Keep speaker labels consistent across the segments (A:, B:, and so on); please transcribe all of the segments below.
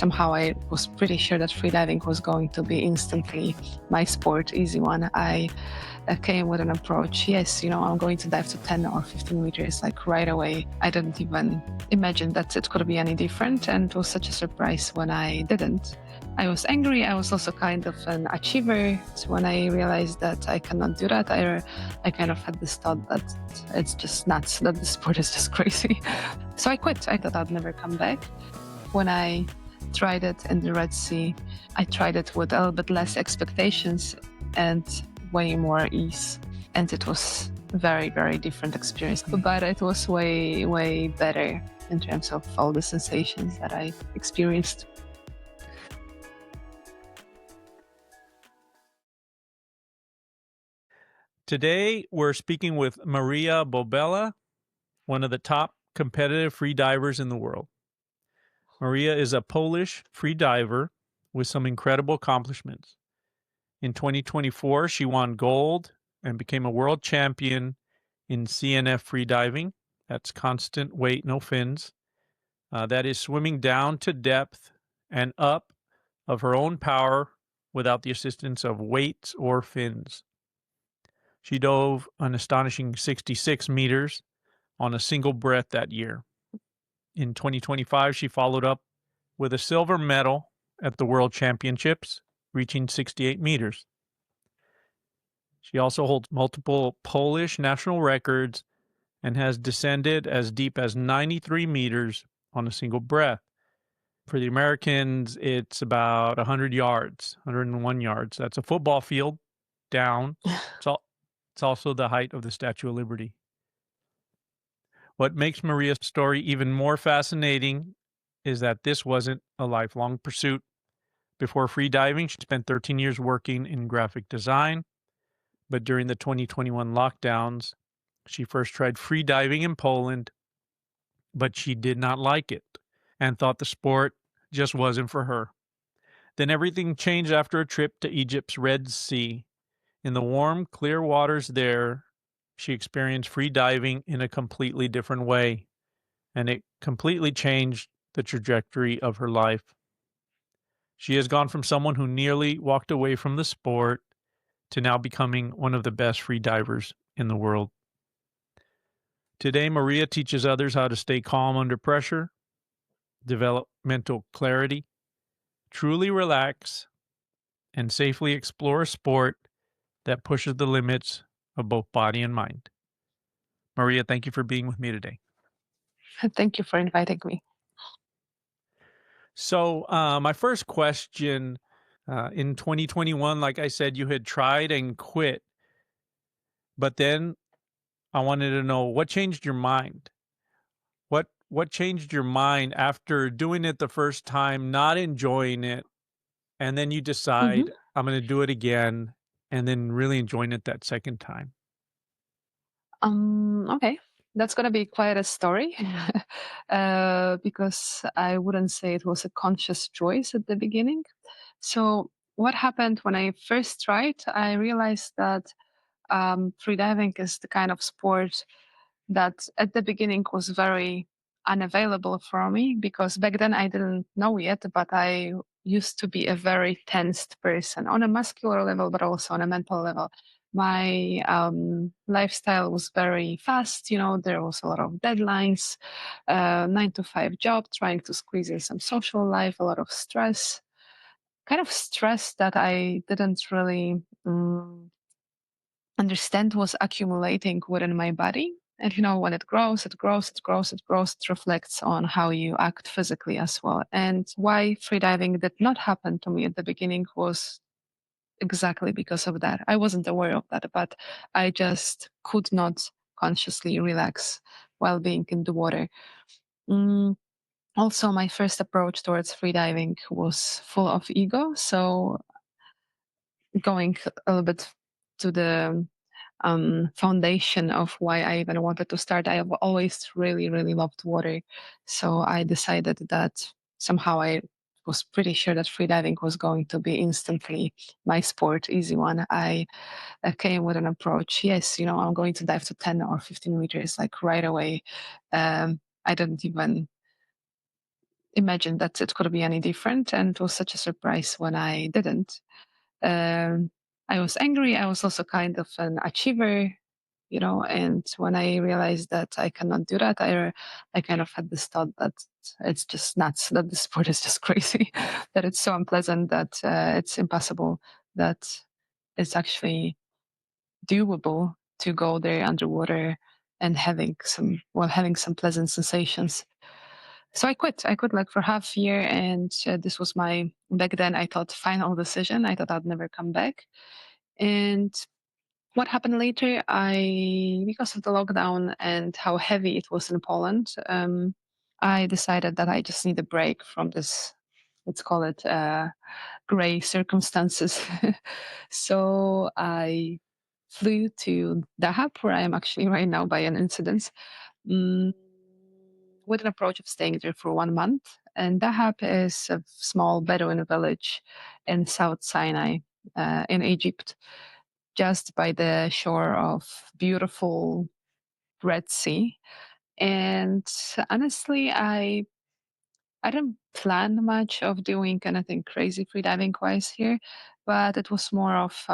A: somehow I was pretty sure that freediving was going to be instantly my sport, easy one. I came with an approach, yes, I'm going to dive to 10 or 15 meters, like right away. I didn't even imagine that it could be any different, and it was such a surprise when I didn't. I was angry. I was also kind of an achiever. So when I realized that I cannot do that, I kind of had this thought that it's just nuts, that the sport is just crazy. So I quit. I thought I'd never come back. When I tried it in the Red Sea, I tried it with a little bit less expectations and way more ease. And it was a very, very different experience. But it was way, way better in terms of all the sensations that I experienced.
B: Today, we're speaking with Maria Bobela, one of the top competitive free divers in the world. Maria is a Polish free diver with some incredible accomplishments. In 2024, she won gold and became a world champion in CNF free diving. That's constant weight, no fins. That is swimming down to depth and up of her own power without the assistance of weights or fins. She dove an astonishing 66 meters on a single breath that year. In 2025, she followed up with a silver medal at the World Championships, reaching 68 meters. She also holds multiple Polish national records and has descended as deep as 93 meters on a single breath. For the Americans, it's about 100 yards, 101 yards. That's a football field down. It's also the height of the Statue of Liberty. What makes Maria's story even more fascinating is that this wasn't a lifelong pursuit. Before free diving, she spent 13 years working in graphic design, but during the 2021 lockdowns, she first tried free diving in Poland, but she did not like it and thought the sport just wasn't for her. Then everything changed after a trip to Egypt's Red Sea. In the warm, clear waters there, she experienced free diving in a completely different way, and it completely changed the trajectory of her life. She has gone from someone who nearly walked away from the sport to now becoming one of the best free divers in the world. Today, Maria teaches others how to stay calm under pressure, develop mental clarity, truly relax, and safely explore a sport that pushes the limits of both body and mind. Maria, thank you for being with me today.
A: Thank you for inviting me.
B: So, my first question, in 2021, like I said, you had tried and quit, but then I wanted to know what changed your mind? What changed your mind after doing it the first time, not enjoying it, and then you decide, I'm going to do it again, and then really enjoying it that second time?
A: Okay, that's gonna be quite a story because I wouldn't say it was a conscious choice at the beginning. So what happened when I first tried? I realized that freediving is the kind of sport that at the beginning was very unavailable for me because back then I didn't know yet, but I used to be a very tensed person on a muscular level, but also on a mental level. My lifestyle was very fast. There was a lot of deadlines, 9 to 5 job, trying to squeeze in some social life, a lot of stress, kind of stress that I didn't really understand was accumulating within my body. And when it grows, it grows, it grows, it grows, it reflects on how you act physically as well. And why freediving did not happen to me at the beginning was exactly because of that. I wasn't aware of that, but I just could not consciously relax while being in the water. Also, my first approach towards freediving was full of ego. So going a little bit to the foundation of why I even wanted to start. I have always really, really loved water. So I decided that somehow I was pretty sure that freediving was going to be instantly my sport, easy one. I came with an approach, yes, I'm going to dive to 10 or 15 meters, like right away. I didn't even imagine that it could be any different, and it was such a surprise when I didn't. Um, I was angry. I was also kind of an achiever, and when I realized that I cannot do that, I kind of had this thought that it's just nuts, that the sport is just crazy, that it's so unpleasant, that it's impossible, that it's actually doable to go there underwater and having some pleasant sensations. So I quit like for half year, and this was my back then I thought final decision. I thought I'd never come back. And what happened later, I because of the lockdown and how heavy it was in Poland, I decided that I just need a break from this, let's call it, gray circumstances. So I flew to Dahab, where I am actually right now by an incident, mm, with an approach of staying there for 1 month. And Dahab is a small Bedouin village in South Sinai, in Egypt, just by the shore of beautiful Red Sea. And honestly, I didn't plan much of doing anything crazy freediving wise here, but it was more of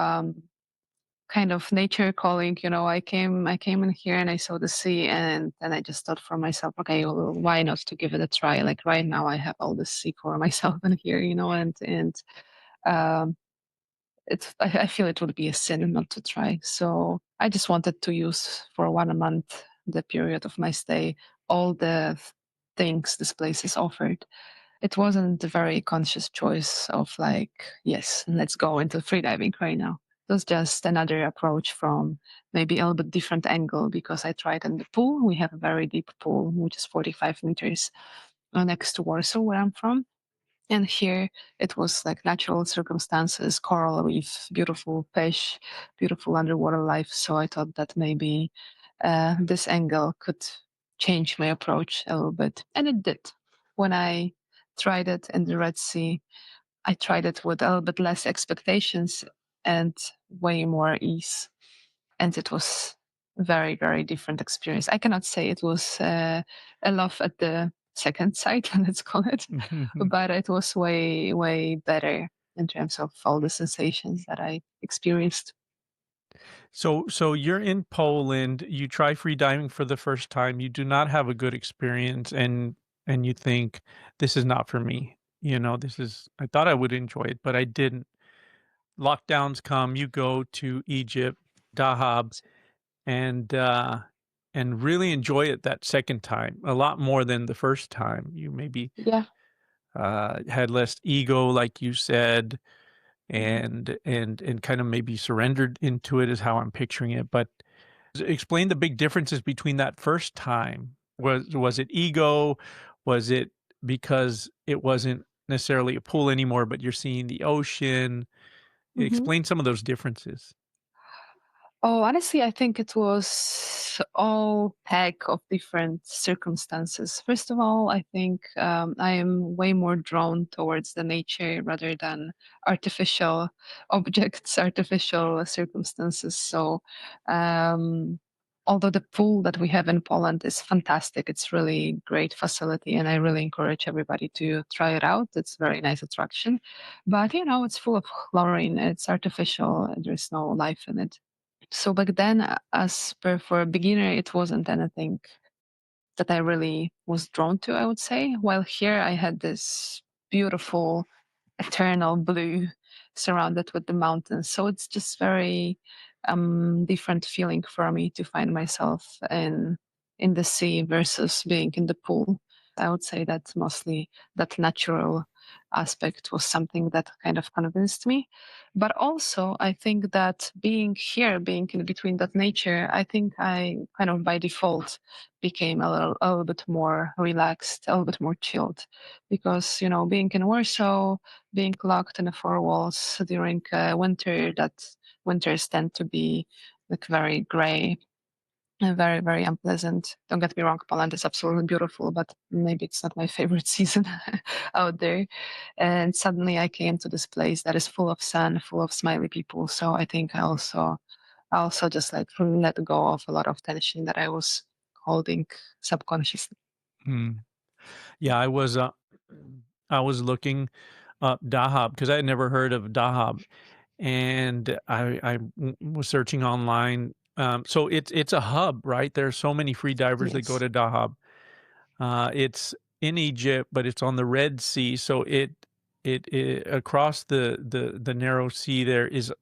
A: kind of nature calling. I came in here and I saw the sea, and then I just thought for myself, okay, well, why not to give it a try? Like right now, I have all the sea for myself in here, and um, I feel it would be a sin not to try. So I just wanted to use for 1 month, the period of my stay, all the things this place is offered. It wasn't a very conscious choice of like, yes, let's go into freediving right now. It was just another approach from maybe a little bit different angle, because I tried in the pool. We have a very deep pool, which is 45 meters next to Warsaw, where I'm from. And here it was like natural circumstances, coral reef, beautiful fish, beautiful underwater life. So I thought that maybe this angle could change my approach a little bit. And it did. When I tried it in the Red Sea, I tried it with a little bit less expectations and way more ease. And it was very, very different experience. I cannot say it was a love at the second sight, let's call it, but it was way, way better in terms of all the sensations that I experienced.
B: So you're in Poland, you try free diving for the first time, you do not have a good experience, and you think, "This is not for me." I thought I would enjoy it, but I didn't. Lockdowns come, you go to Egypt, Dahab, and, uh, and really enjoy it that second time, a lot more than the first time. You maybe,
A: Yeah.
B: had less ego, like you said,
A: Mhm.
B: and kind of maybe surrendered into it is how I'm picturing it, but explain the big differences between that first time. Was it ego? Was it because it wasn't necessarily a pool anymore, but you're seeing the ocean?
A: Mhm.
B: Explain some of those differences.
A: Oh, honestly, I think it was all pack of different circumstances. First of all, I think I am way more drawn towards the nature rather than artificial objects, artificial circumstances. So, um, although the pool that we have in Poland is fantastic, it's really great facility, and I really encourage everybody to try it out. It's a very nice attraction, but it's full of chlorine. It's artificial. There's no life in it. So back then, as per for a beginner, it wasn't anything that I really was drawn to, I would say. While here, I had this beautiful eternal blue surrounded with the mountains. So it's just very different feeling for me to find myself in the sea versus being in the pool. I would say that mostly that natural aspect was something that kind of convinced me. But also, I think that being here, being in between that nature, I think I kind of by default became a little bit more relaxed, a little bit more chilled. Because, being in Warsaw, being locked in the four walls during winter, that winters tend to be like very gray and very, very unpleasant. Don't get me wrong, Poland is absolutely beautiful, but maybe it's not my favorite season out there. And suddenly I came to this place that is full of sun, full of smiley people. So I think I also just like let go of a lot of tension that I was holding subconsciously.
B: Hmm. Yeah, I was. I was looking up Dahab because I had never heard of Dahab, and I was searching online. So it's a hub, right? There are so many free divers that go
A: Yes.
B: to Dahab. It's in Egypt, but it's on the Red Sea, so it across the narrow sea there is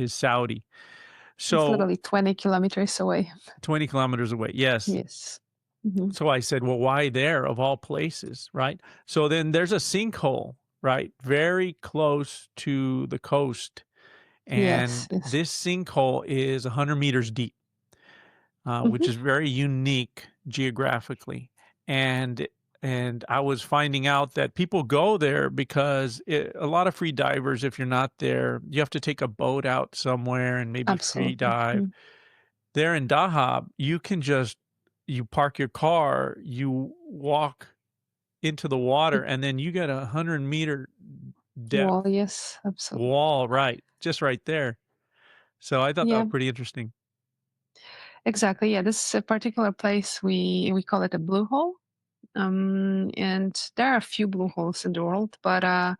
B: Saudi.
A: It's
B: So
A: literally 20 kilometers away.
B: 20 kilometers away. Yes.
A: Yes. Hmm.
B: So I said, "Well, why there of all places?" Right? So then there's a sinkhole, right? Very close to the coast,
A: Yes.
B: and
A: Yes.
B: this sinkhole is 100 meters deep. Which
A: Hmm.
B: is very unique geographically. And and I was finding out that people go there because a lot of free divers, if you're not there, you have to take a boat out somewhere and maybe free
A: Absolutely.
B: dive.
A: Mm.
B: There in Dahab, you can just you park your car, you walk into the water, and then you get 100-meter depth
A: Well, yes, absolutely.
B: wall, right, just right there. So I thought that
A: Yeah,
B: was pretty interesting.
A: exactly. Yeah, this is a particular place we call it a blue hole. And there are a few blue holes in the world, but I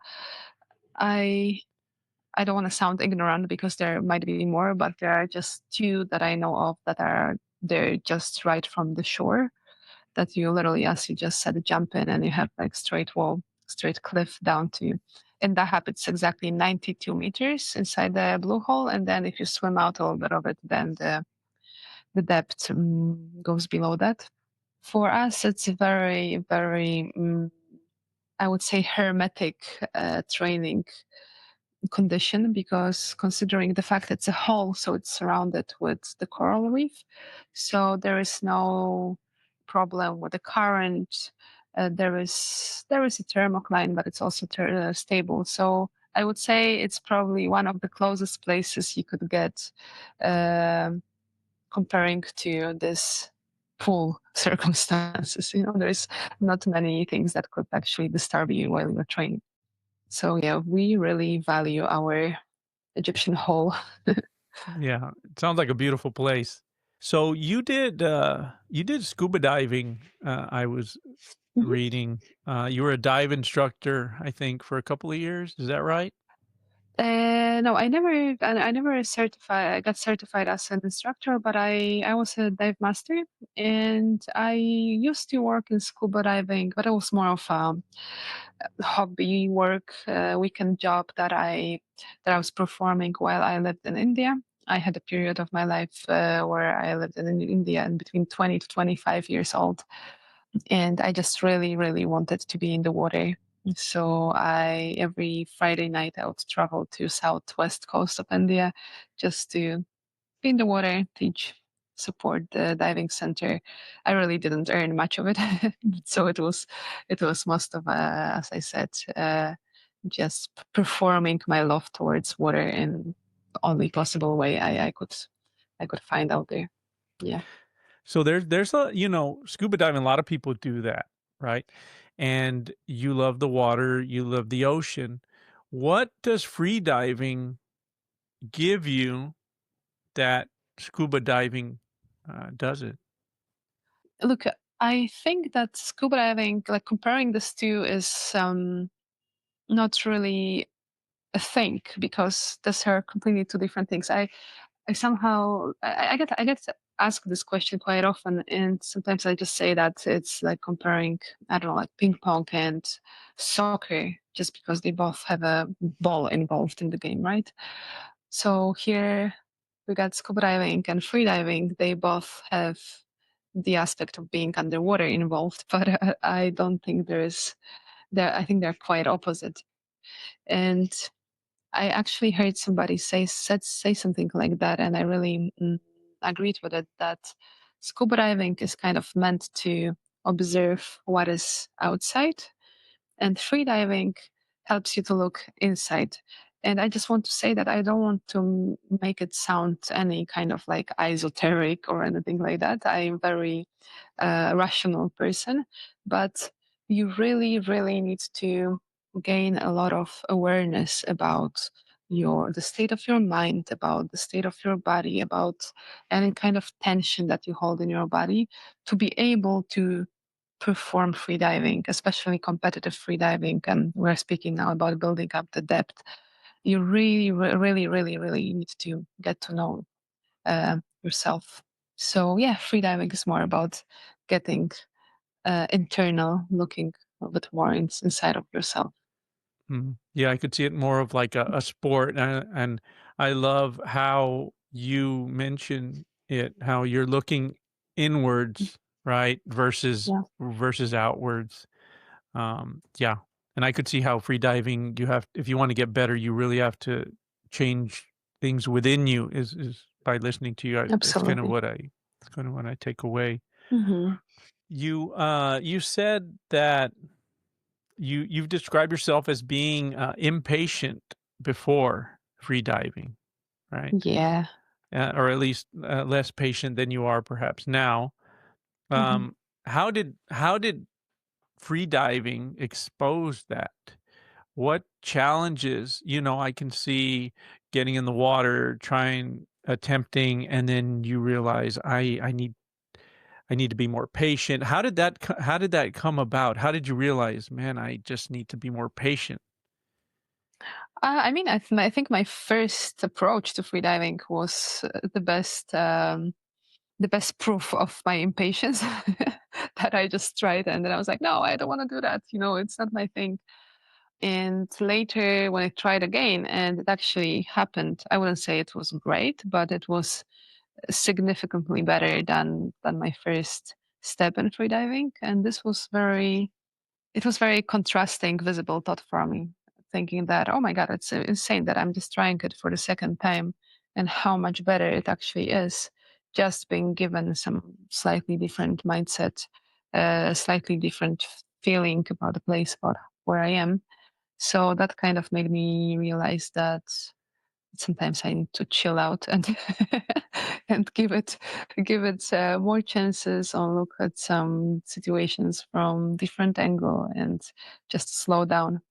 A: I don't want to sound ignorant because there might be more, but there are just two that I know of that are they're just right from the shore that you literally, as you just said, jump in and you have like straight wall, straight cliff down to. And that happens exactly 92 meters inside the blue hole. And then if you swim out a little bit of it, then the depth goes below that. For us, it's a very, very, I would say, hermetic training condition because considering the fact it's a hole, so it's surrounded with the coral reef, so there is no problem with the current. There is a thermocline, but it's also stable. So I would say it's probably one of the closest places you could get, um comparing to this pool circumstances. There's not many things that could actually disturb you while you're training. So yeah, we really value our Egyptian hole.
B: Yeah, it sounds like a beautiful place. So you did scuba diving, I was
A: Mhm.
B: reading. You were a dive instructor, I think, for a couple of years. Is that right?
A: No, I never I got certified as an instructor, but I was a dive master, and I used to work in scuba diving, but it was more of a hobby work, weekend job that I was performing while I lived in India. I had a period of my life where I lived in India in between 20 to 25 years old, and I just really, really wanted to be in the water. So every Friday night I would travel to southwest coast of India just to be in the water, teach, support the diving center. I really didn't earn much of it, so it was most of, as I said, just performing my love towards water in the only possible way I could find out there. Yeah.
B: So there's a, scuba diving, a lot of people do that, right? And you love the water, you love the ocean. What does free diving give you that scuba diving doesn't?
A: Look, I think that scuba diving, like comparing this two, is not really a thing because these are completely two different things. I somehow I get asked this question quite often, and sometimes I just say that it's like comparing, I don't know, like ping pong and soccer, just because they both have a ball involved in the game, right? So here we got scuba diving and free diving. They both have the aspect of being underwater involved, but I don't think there is there. I think they're quite opposite. And I actually heard somebody say something like that, and I really agreed with it. That scuba diving is kind of meant to observe what is outside, and free diving helps you to look inside. And I just want to say that I don't want to make it sound any kind of like esoteric or anything like that. I'm a very rational person, but you really, really need to gain a lot of awareness about the state of your mind, about the state of your body, about any kind of tension that you hold in your body to be able to perform freediving, especially competitive freediving, and we're speaking now about building up the depth, you really, really, really, really need to get to know yourself. So yeah, freediving is more about getting internal, looking a bit more inside of yourself.
B: Mhm. Yeah, I could see it more of like a sport, and I love how you mention it, how you're looking inwards, right,
A: Yeah,
B: versus outwards. Yeah, and I could see how free diving, you have if you want to get better, you really have to change things within you. Is by listening to you, it's kind of
A: absolutely.
B: what I take away.
A: Hmm.
B: You said that you've described yourself as being, impatient before free diving, right?
A: Yeah.
B: Or at least, less patient than you are perhaps now.
A: Hmm.
B: Um, how did free diving expose that? What challenges, I can see getting in the water, attempting, and then you realize I need to be more patient. How did that come about? How did you realize, man, I just need to be more patient?
A: I mean, I think my first approach to freediving was the best proof of my impatience that I just tried, and then I was like, no, I don't want to do that. It's not my thing. And later, when I tried again, and it actually happened, I wouldn't say it was great, but it was significantly better than my first step in freediving. And it was very contrasting, visible thought for me, thinking that, oh my God, it's insane that I'm just trying it for the second time and how much better it actually is, just being given some slightly different mindset, slightly different feeling about the place, about where I am. So that kind of made me realize that sometimes I need to chill out and and give it more chances or look at some situations from different angle and just slow down.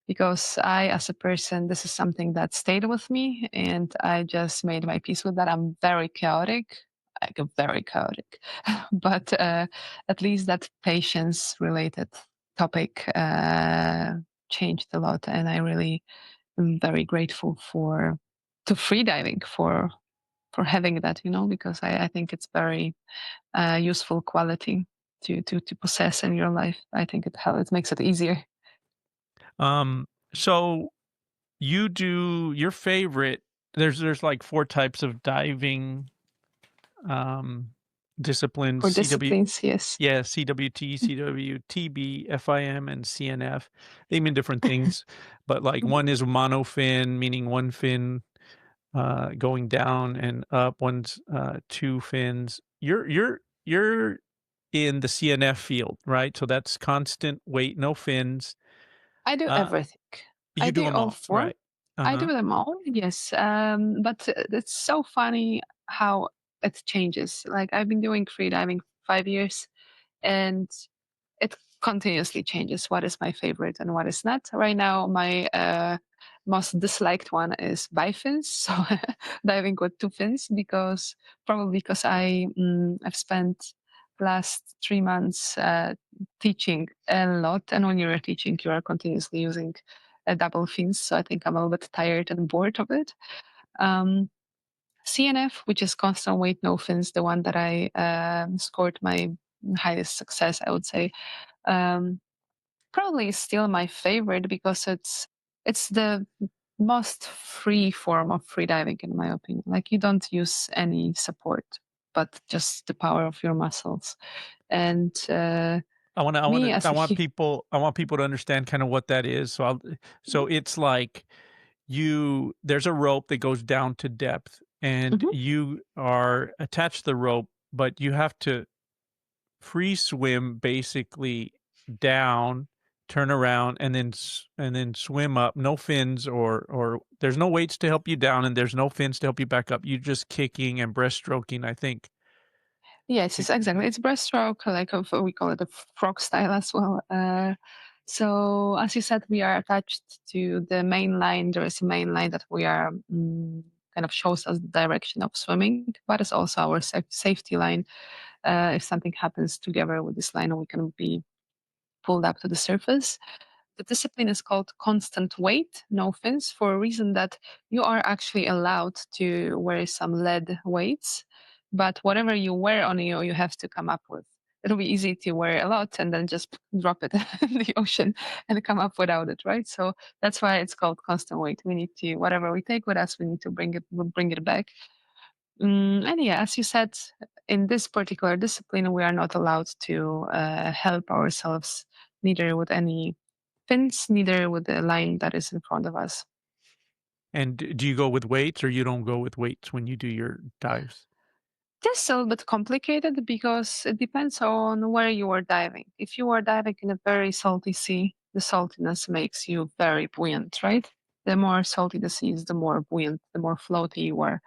A: Because I, as a person, this is something that stayed with me, and I just made my peace with that. I'm very chaotic, like very chaotic, but at least that patience-related topic changed a lot, and I really I'm very grateful for to freediving for having that, because I think it's very useful quality to possess in your life. I think it makes it easier.
B: Um, so you do your favorite there's like 4 types of diving, um, disciplines,
A: For disciplines, yes.
B: CWT, CWTB, FIM, and CNF. They mean different things, but, like,
A: Mhm.
B: one is monofin, meaning 1 fin, going down and up, one's, 2 fins. You're in the CNF field, right? So that's constant weight, no fins.
A: I do
B: Uh,
A: everything. I
B: you do
A: do
B: them
A: all
B: all,
A: four.
B: right.
A: I do
B: Uh-huh.
A: them all, yes. But it's so funny how it changes. Like I've been doing free diving 5 years, and it continuously changes what is my favorite and what is not. Right now, my most disliked one is bifins, so diving with two fins, because probably because I've spent last 3 months teaching a lot, and when you're teaching, you are continuously using double fins. So I think I'm a little bit tired and bored of it. Um, CNF, which is constant weight no fins, the one that I scored my highest success, I would say. Um, Probably is still my favorite because it's the most free form of free diving, in my opinion. Like you don't use any support, but just the power of your muscles. And me as a
B: I want people to understand kinda what that is, so it's like there's a rope that goes down to depth, and
A: Mhm.
B: you are attached to the rope, but you have to free swim basically down, turn around, and then swim up. No fins or there's no weights to help you down, and there's no fins to help you back up. You're just kicking and breaststroking, I think.
A: Yes,
B: It
A: exactly. It's breaststroke, like we call it a frog style as well. So as you said, we are attached to the main line. There is a main line that we are kind of shows us the direction of swimming, but it's also our safety line. if something happens together with this line, we can be pulled up to the surface. The discipline is called constant weight, no fins, for a reason that you are actually allowed to wear some lead weights, but whatever you wear on you, you have to come up with. It'll be easy to wear a lot and then just drop it in the ocean and come up without it, right? So that's why it's called constant weight. We need to, whatever we take with us, we need to bring it back. And yeah, as you said, in this particular discipline, we are not allowed to help ourselves neither with any fins, neither with the line that is in front of us.
B: And do you go with weights or you don't go with weights when you do your dives?
A: This is a little bit complicated because it depends on where you are diving. If you are diving in a very salty sea, the saltiness makes you very buoyant, right? The more salty the sea is, the more buoyant, the more floaty you are.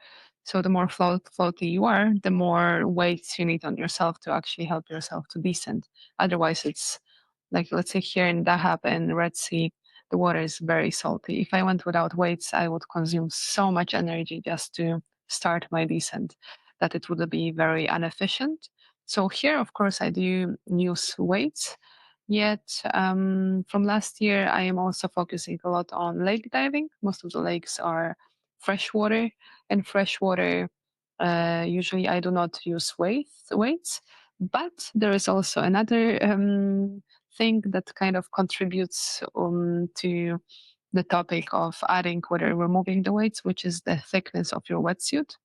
A: So the more floaty you are, the more weights you need on yourself to actually help yourself to descend. Otherwise, it's like, let's say here in Dahab and Red Sea, the water is very salty. If I went without weights, I would consume so much energy just to start my descent that it would be very inefficient. So here, of course, I do use weights. Yet from last year, I am also focusing a lot on lake diving. Most of the lakes are freshwater, and freshwater, usually I do not use weights. But there is also another thing that kind of contributes to the topic of adding whether removing the weights, which is the thickness of your wetsuit.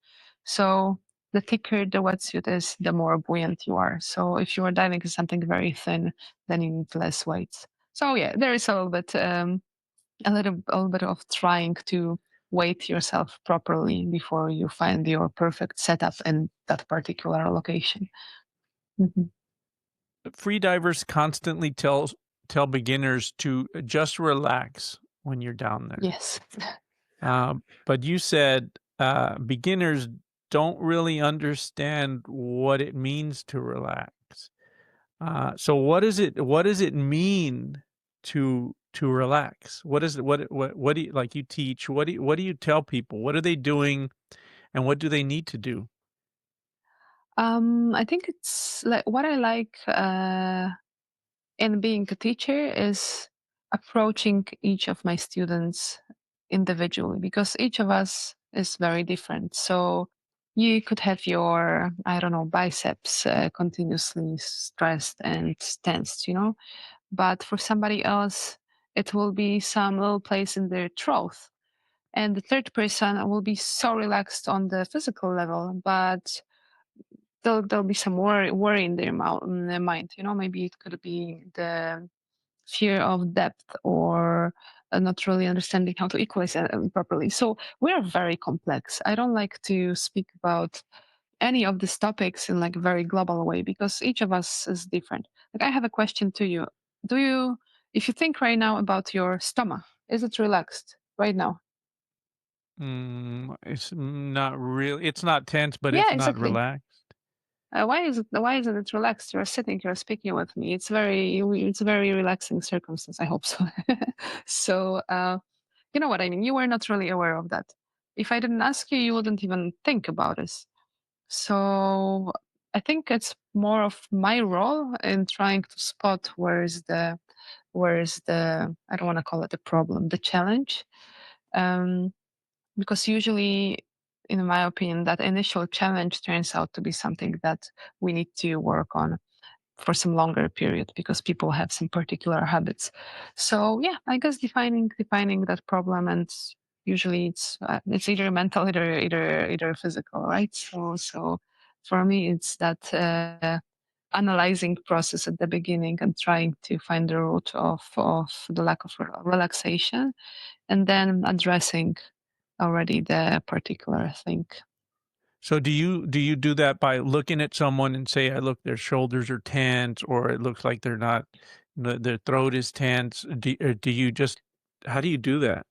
A: So the thicker the wetsuit is, the more buoyant you are. So if you are diving in something very thin, then you need less weights. So yeah, there is a little bit of trying to weight yourself properly before you find your perfect setup in that particular location. Mhm.
B: Free divers constantly tell beginners to just relax when you're down there.
A: Yes.
B: But you said beginners don't really understand what it means to relax. So what does it mean to relax? What is it? What do you like? You teach. What do you tell people? What are they doing, and what do they need to do?
A: I think it's like what I like in being a teacher is approaching each of my students individually because each of us is very different. So you could have your, I don't know, biceps continuously stressed and tensed, but for somebody else, it will be some little place in their throat. And the third person will be so relaxed on the physical level, but there'll be some worry in in their mind. Maybe it could be the fear of depth or not really understanding how to equalize properly. So we are very complex. I don't like to speak about any of these topics in like a very global way because each of us is different. Like I have a question to you. Do you, if you think right now about your stomach, is it relaxed right now?
B: It's not really. It's not tense, but
A: Yeah,
B: it's not
A: exactly.
B: relaxed.
A: Why isn't it relaxed? You're sitting, you're speaking with me. It's a very relaxing circumstance. I hope so. So you know what I mean. You were not really aware of that. If I didn't ask you, you wouldn't even think about this. So I think it's more of my role in trying to spot where is the I don't want to call it the problem, the challenge. Um, because usually, in my opinion, that initial challenge turns out to be something that we need to work on for some longer period because people have some particular habits. So yeah, I guess defining that problem, and usually it's either mental, either physical, right? So for me, it's that analyzing process at the beginning and trying to find the root of the lack of relaxation, and then addressing already the particular thing.
B: So do you do that by looking at someone and say, "I look, their shoulders are tense," or it looks like they're not, their throat is tense? Or do you just how do you do that?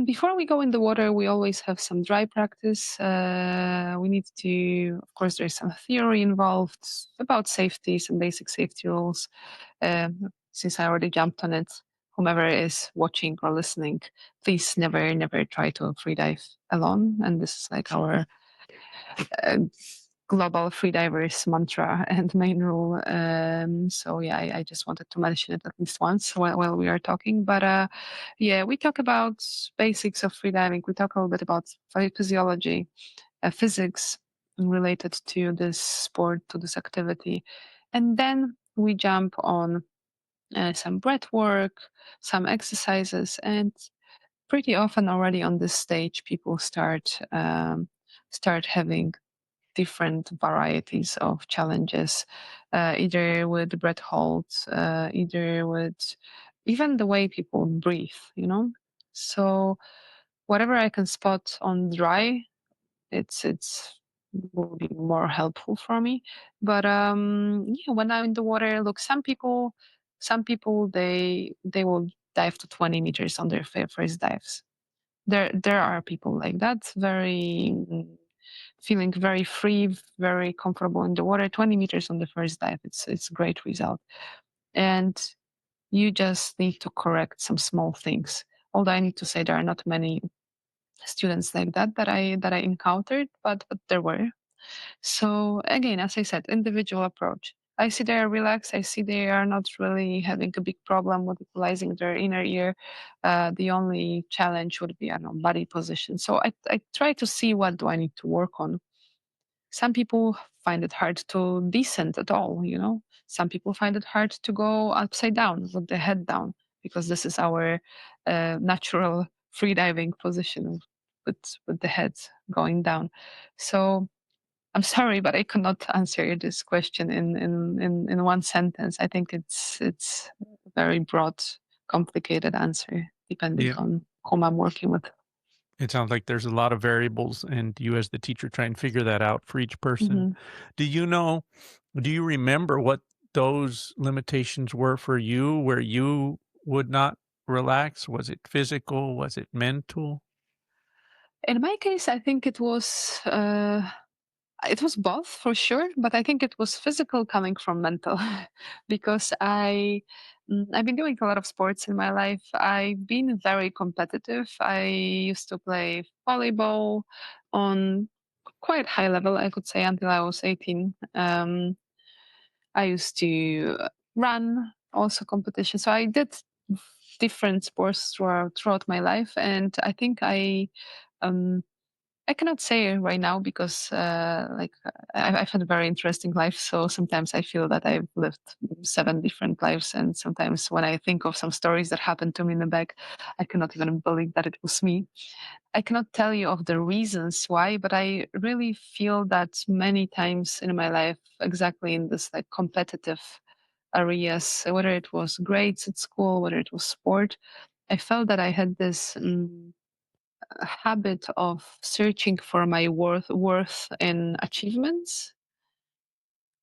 A: Before we go in the water, we always have some dry practice. We need to, of course, there's some theory involved about safety, some basic safety rules. Since I already jumped on it, whomever is watching or listening, please never try to free dive alone. And this is like our uh, global freedivers mantra and main rule. So yeah, I just wanted to mention it at least once while we are talking. But yeah, we talk about basics of freediving. We talk a little bit about physiology, physics related to this sport, to this activity, and then we jump on some breath work, some exercises, and pretty often already on this stage, people start having different varieties of challenges, either with breath holds, either with even the way people breathe, you know? So whatever I can spot on dry, it's will be more helpful for me. But yeah, when I'm in the water, look, some people they will dive to 20 meters on their first dives. There are people like that, feeling very free, very comfortable in the water. 20 meters on the first dive, it's a great result. And you just need to correct some small things. Although I need to say there are not many students like that I encountered, but there were. So again, as I said, individual approach. I see they are relaxed. I see they are not really having a big problem with utilizing their inner ear. The only challenge would be, I don't know, body position. So I try to see what do I need to work on. Some people find it hard to descend at all, you know. Some people find it hard to go upside down with the head down because this is our natural freediving position with the head going down. So I'm sorry, but I cannot answer this question in one sentence. I think it's a very broad, complicated answer depending
B: Yeah.
A: on whom I'm working with.
B: It sounds like there's a lot of variables, and you as the teacher try and figure that out for each person.
A: Hmm.
B: Do you remember what those limitations were for you where you would not relax? Was it physical? Was it mental?
A: In my case, I think it was both for sure, but I think it was physical coming from mental because I've been doing a lot of sports in my life. I've been very competitive. I used to play volleyball on quite high level, I could say, until I was 18. I used to run also competition. So I did different sports throughout my life, and I think um, I cannot say right now because I've had a very interesting life. So sometimes I feel that I've lived 7 different lives, and sometimes when I think of some stories that happened to me in the back, I cannot even believe that it was me. I cannot tell you of the reasons why, but I really feel that many times in my life, exactly in this like competitive areas, whether it was grades at school, whether it was sport, I felt that I had this habit of searching for my worth in achievements.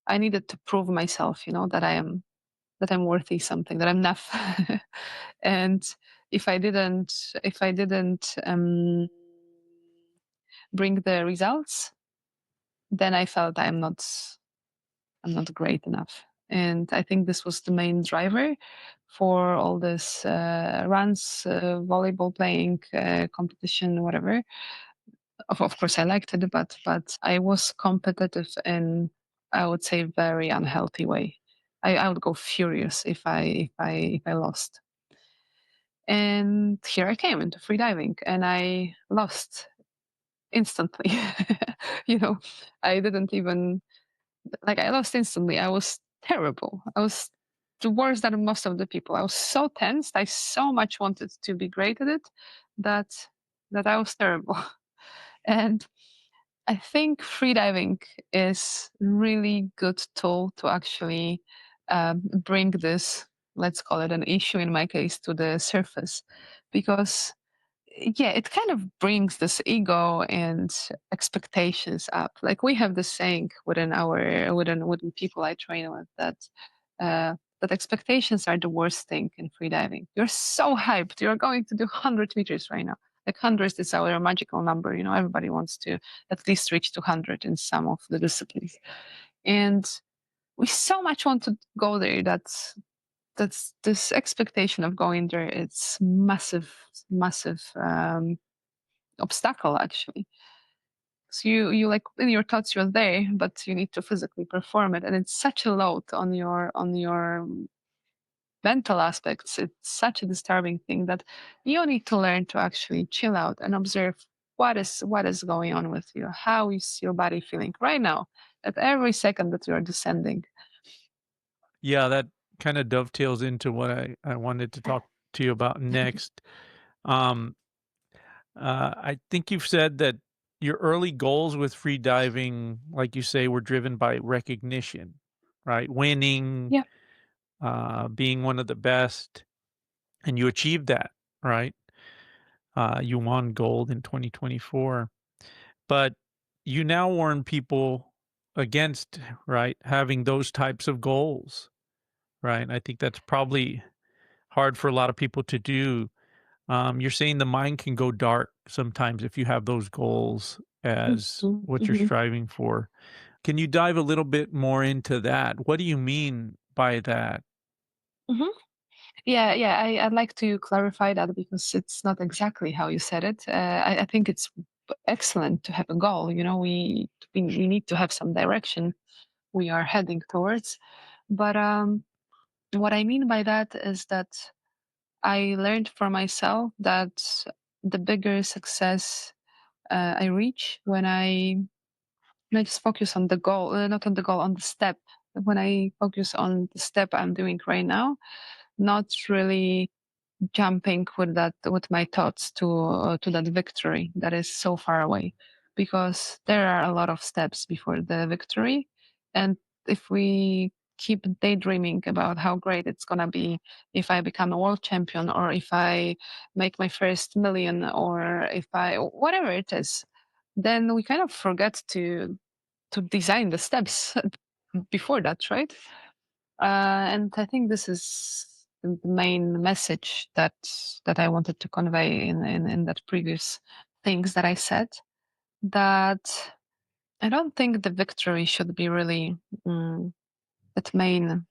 A: I needed to prove myself, you know, that I'm worthy something, that I'm enough. And if I didn't bring the results, then I felt I'm not great enough. And I think this was the main driver for all this runs, volleyball playing, competition, whatever. Of course, I liked it, but I was competitive in, I would say, very unhealthy way. I would go furious if I lost. And here I came into freediving, and I lost instantly. you know, I didn't even I lost instantly. I was terrible. I was the worse than most of the people. I was so tensed. I so much wanted to be great at it that I was terrible. And I think freediving is really good tool to actually bring this, let's call it an issue in my case, to the surface, because yeah, it kind of brings this ego and expectations up. Like we have this saying within people I train with that expectations are the worst thing in freediving. You're so hyped. You're going to do 100 meters right now. Like 100 is our magical number. You know, everybody wants to at least reach 200 in some of the disciplines. And we so much want to go there that's this expectation of going there. It's massive obstacle actually. So you like in your thoughts you're there, but you need to physically perform it, and it's such a load on your mental aspects. It's such a disturbing thing that you need to learn to actually chill out and observe what is going on with you. How is your body feeling right now at every second that you're descending?
B: Yeah, that kind of dovetails into what I wanted to talk to you about next. Um, I think you've said that your early goals with free diving, like you say, were driven by recognition, right? Winning,
A: Yeah.
B: being one of the best, and you achieved that, right? You won gold in 2024, but you now warn people against, right, having those types of goals, right? I think that's probably hard for a lot of people to do. You're saying the mind can go dark sometimes if you have those goals as
A: Mhm,
B: what you're
A: mhm,
B: striving for. Can you dive a little bit more into that? What do you mean by that?
A: mhm. Yeah, yeah. I'd like to clarify that because it's not exactly how you said it. I think it's excellent to have a goal. You know, we need to have some direction we are heading towards. But what I mean by that is that I learned for myself that the bigger success I reach when I just focus on the goal, not on the goal, on the step. When I focus on the step I'm doing right now, not really jumping with my thoughts to that victory that is so far away, because there are a lot of steps before the victory, and if we keep daydreaming about how great it's going to be if I become a world champion, or if I make my first million, or if I whatever it is, then we kind of forget to design the steps before that, right? And I think this is the main message that I wanted to convey in that previous things that I said. That I don't think the victory should be really that main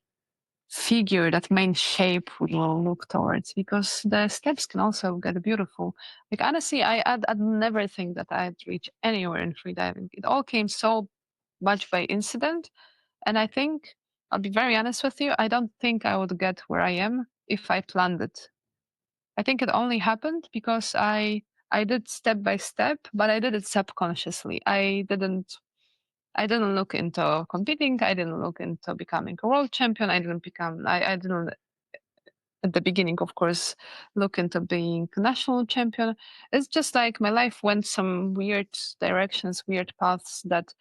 A: figure, that main shape we will look towards, because the steps can also get beautiful. Like honestly, I'd never think that I'd reach anywhere in freediving. It all came so much by incident, and I think, I'll be very honest with you, I don't think I would get where I am if I planned it. I think it only happened because I did step by step, but I did it subconsciously. I didn't look into competing. I didn't look into becoming a world champion. I didn't at the beginning, of course, look into being a national champion. It's just like my life went some weird directions, weird paths that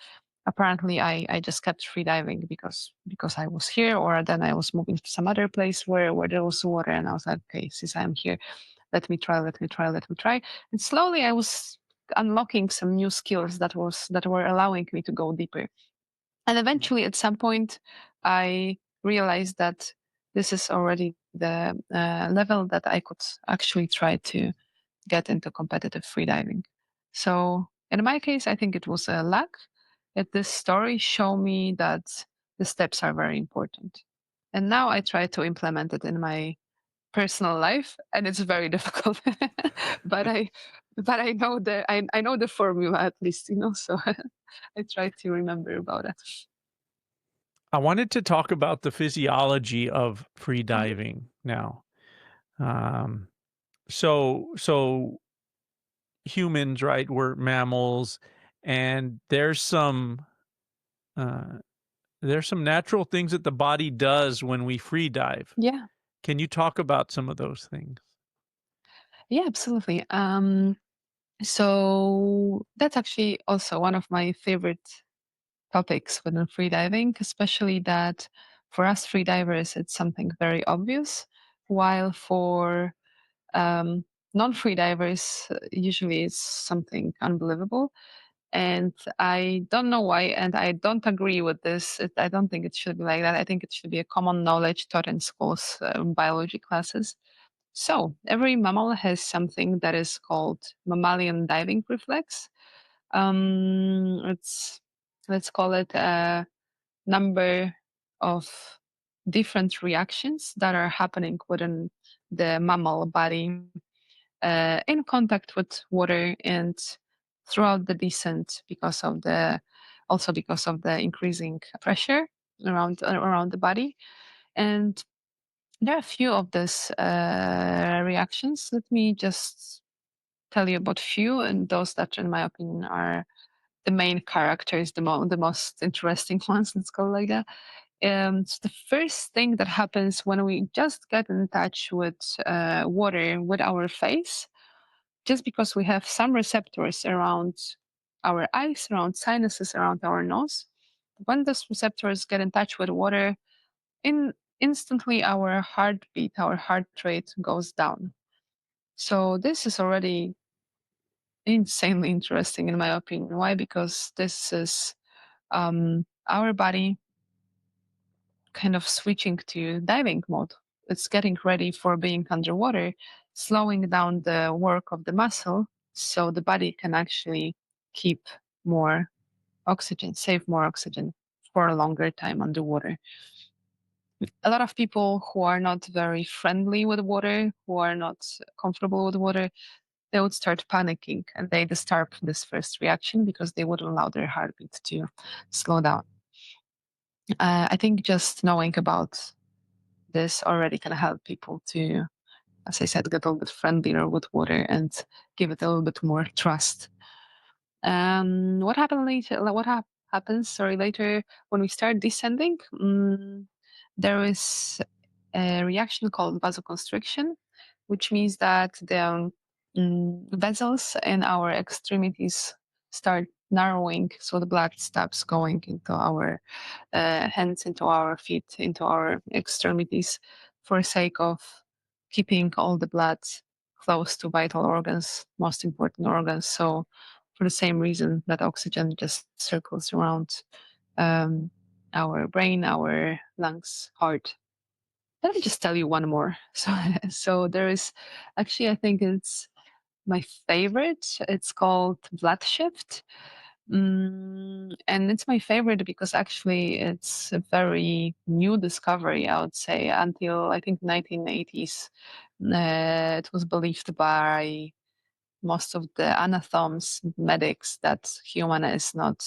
A: apparently I just kept free diving because I was here, or then I was moving to some other place where there was water, and I was like, okay, since I'm here, let me try. And slowly I was unlocking some new skills that were allowing me to go deeper. And eventually at some point I realized that this is already the level that I could actually try to get into competitive freediving. So in my case, I think it was a luck. This story showed me that the steps are very important. And now I try to implement it in my personal life, and it's very difficult. but I know I know the formula at least, so I try to remember about it.
B: I wanted to talk about the physiology of free
A: Mhm.
B: diving now. Um, so humans, right? We're mammals, and uh, there's some natural things that the body does when we free dive.
A: Yeah.
B: Can you talk about some of those things?
A: Yeah, absolutely. So that's actually also one of my favorite topics within freediving, especially that for us freedivers, it's something very obvious, while for non-freedivers, usually it's something unbelievable. And I don't know why, and I don't agree with this. I don't think it should be like that. I think it should be a common knowledge taught in schools, biology classes. So every mammal has something that is called mammalian diving reflex. It's let's call it a number of different reactions that are happening within the mammal body in contact with water, and throughout the descent because of the increasing pressure around the body. And there are a few of these reactions. Let me just tell you about few, and those that, in my opinion, are the main characters, the most interesting ones. Let's go like that. So the first thing that happens when we just get in touch with water with our face, just because we have some receptors around our eyes, around sinuses, around our nose, when those receptors get in touch with water, in instantly our heartbeat, our heart rate goes down. So this is already insanely interesting in my opinion. Why? Because this is our body kind of switching to diving mode. It's getting ready for being underwater, slowing down the work of the muscle so the body can actually keep more oxygen, save more oxygen for a longer time underwater. A lot of people who are not very friendly with water, who are not comfortable with water, they would start panicking and they disturb this first reaction because they wouldn't allow their heartbeat to slow down. I think just knowing about this already can help people to, as I said, get a little bit friendlier with water and give it a little bit more trust. What happened later? Happens? Sorry, later when we start descending, there is a reaction called vasoconstriction, which means that the vessels in our extremities start narrowing, so the blood stops going into our hands, into our feet, into our extremities, for sake of keeping all the blood close to vital organs, most important organs. So, for the same reason that oxygen just circles around um, our brain, our lungs, heart. Let me just tell you one more. So there is actually, I think it's my favorite. It's called blood shift. And it's my favorite because actually it's a very new discovery, I would say. Until I think 1980s, it was believed by most of the anatoms, medics, that human is not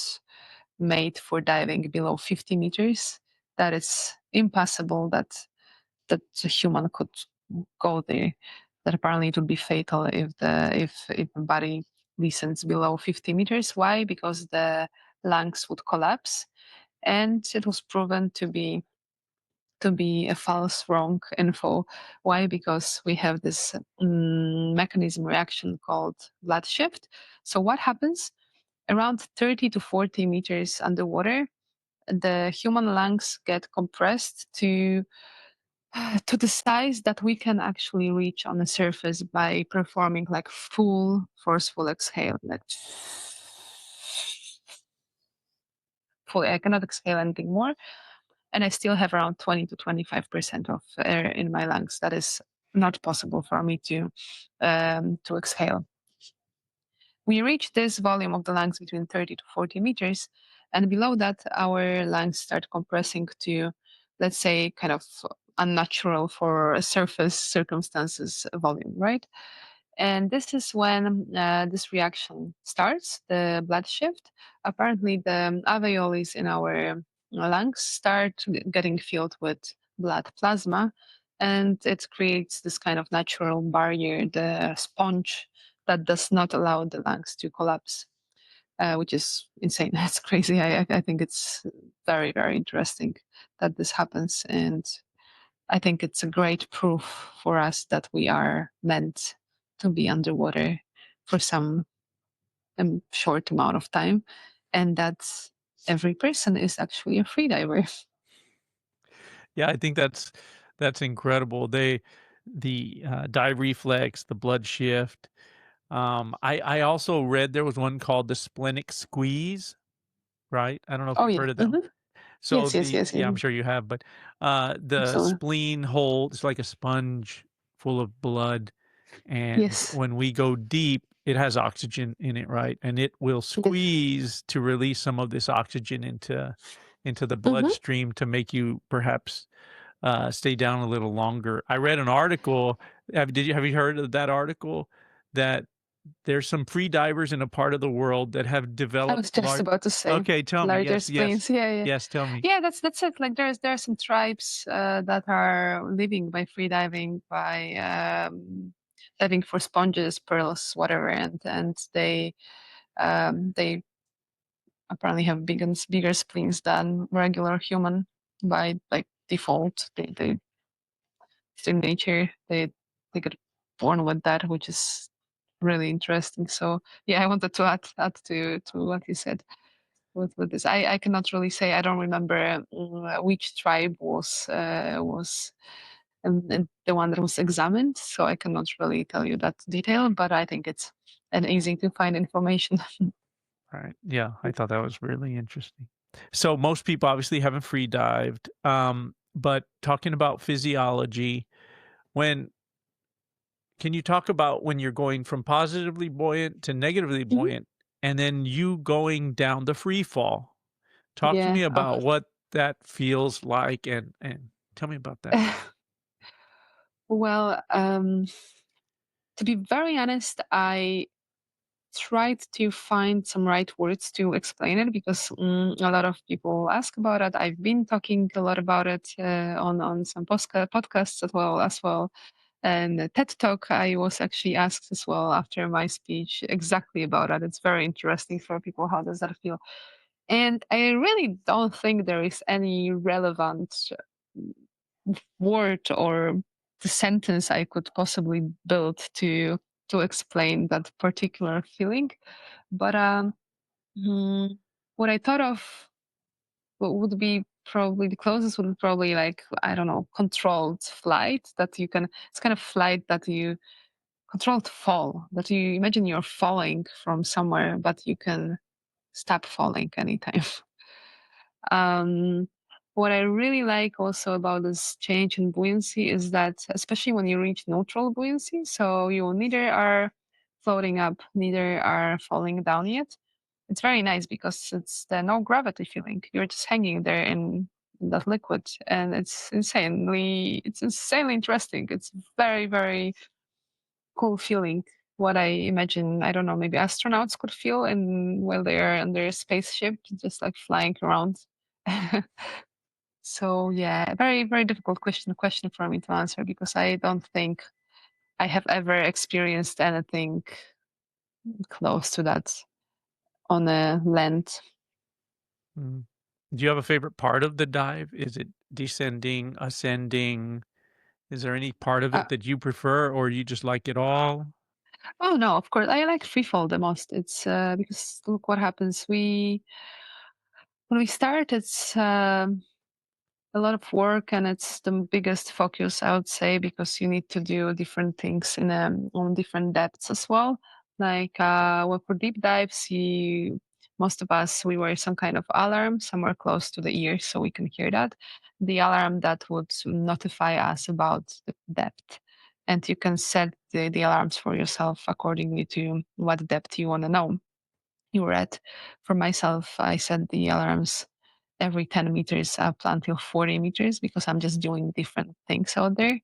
A: made for diving below 50 meters. That it's impossible that a human could go there. That apparently it would be fatal if the body descends below 50 meters. Why? Because the lungs would collapse, and it was proven to be a false, wrong info. Why? Because we have this mechanism reaction called blood shift. So what happens? Around 30 to 40 meters underwater, the human lungs get compressed to the size that we can actually reach on the surface by performing like full forceful exhale, like fully. I cannot exhale anything more, and I still have around 20 to 25% of air in my lungs. That is not possible for me to exhale. We reach this volume of the lungs between 30 to 40 meters, and below that, our lungs start compressing to, let's say, kind of unnatural for surface circumstances volume, right? And this is when this reaction starts, the blood shift. Apparently, the alveoli in our lungs start getting filled with blood plasma, and it creates this kind of natural barrier, the sponge that does not allow the lungs to collapse, which is insane. It's crazy. I think it's very, very interesting that this happens. And I think it's a great proof for us that we are meant to be underwater for some short amount of time, and that every person is actually a freediver.
B: Yeah, I think that's incredible. The dive reflex, the blood shift. I also read there was one called the splenic squeeze, right? I don't know if
A: Oh
B: you've
A: yeah.
B: heard of that. So
A: Yes, yes, yes,
B: yeah,
A: yes.
B: I'm sure you have, but the
A: Absolutely.
B: spleen holds it's like a sponge full of blood, and
A: Yes.
B: when we go deep, it has oxygen in it, right? And it will
A: Yes.
B: squeeze to release some of this oxygen into the
A: Mm-hmm.
B: bloodstream to make you perhaps stay down a little longer. I read an article. Have you heard of that article that there's some free divers in a part of the world that have
A: I
B: developed
A: was just
B: large.
A: about to say
B: Okay, tell me.
A: larger
B: Yes, yes,
A: spleens. Yeah, yeah.
B: yes. Tell me.
A: Yeah, that's it. Like there are some tribes that are living by free diving, by diving for sponges, pearls, whatever, and they apparently have bigger spleens than regular human by like default. They it's in nature. They get born with that, which is really interesting. So yeah, I wanted to add to what you said with this. I cannot really say. I don't remember which tribe was and the one that was examined. So I cannot really tell you that detail. But I think it's an easy to find information.
B: Right. Yeah, I thought that was really interesting. So most people obviously haven't free dived, but talking about physiology, when can you talk about when you're going from positively buoyant to negatively
A: Mhm.
B: buoyant, and then you going down the free fall? Talk to
A: Yeah.
B: me about what that feels like, and tell me about that.
A: Well, to be very honest, I tried to find some right words to explain it because a lot of people ask about it. I've been talking a lot about it on some podcasts as well. And a TED Talk, I was actually asked as well after my speech exactly about it. It's very interesting for people. How does that feel? And I really don't think there is any relevant word or the sentence I could possibly build to explain that particular feeling. But what I thought of what would be probably the closest would be probably like I don't know controlled flight that you can. It's kind of flight that you controlled fall that you imagine you're falling from somewhere, but you can stop falling anytime. Um, what I really like also about this change in buoyancy is that, especially when you reach neutral buoyancy, so you neither are floating up, neither are falling down yet. It's very nice because it's the no gravity feeling. You're just hanging there in that liquid, and it's insanely interesting. It's very, very cool feeling. What I imagine, I don't know, maybe astronauts could feel and while they are on their spaceship, just like flying around. So yeah, very, very difficult question for me to answer because I don't think I have ever experienced anything close to that on a land.
B: Mm. Do you have a favorite part of the dive? Is it descending, ascending? Is there any part of
A: Uh,
B: it that you prefer, or you just like it all?
A: oh no, of course I like freefall the most. It's because look what happens. We when we start, it's a lot of work and it's the biggest focus I would say because you need to do different things in on different depths as well. Like well, for deep dives, most of us we wear some kind of alarm somewhere close to the ear so we can hear that. The alarm that would notify us about the depth. And you can set the alarms for yourself accordingly to what depth you want to know you were at. For myself, I set the alarms every 10 meters up until 40 meters because I'm just doing different things out there.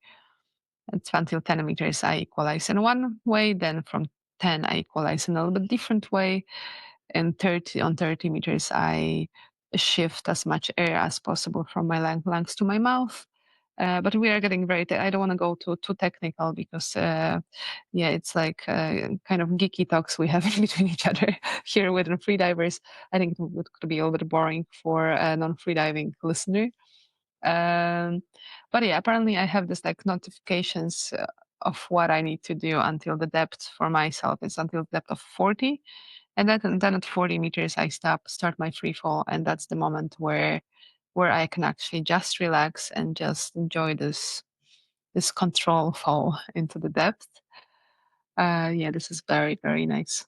A: It's until 10 meters I equalize in one way, then from 10 I equalize in a little bit different way. And 30 meters I shift as much air as possible from my lungs to my mouth. But we are getting I don't want to go too technical because, yeah, it's like kind of geeky talks we have in between each other here within freedivers. I think could be a little bit boring for a non-freediving listener. Um, but yeah, apparently I have this like notifications of what I need to do until the depth for myself is until the depth of 40. And then at 40 meters, start my free fall. And that's the moment where I can actually just relax and just enjoy this control fall into the depth. Yeah, this is very, very nice.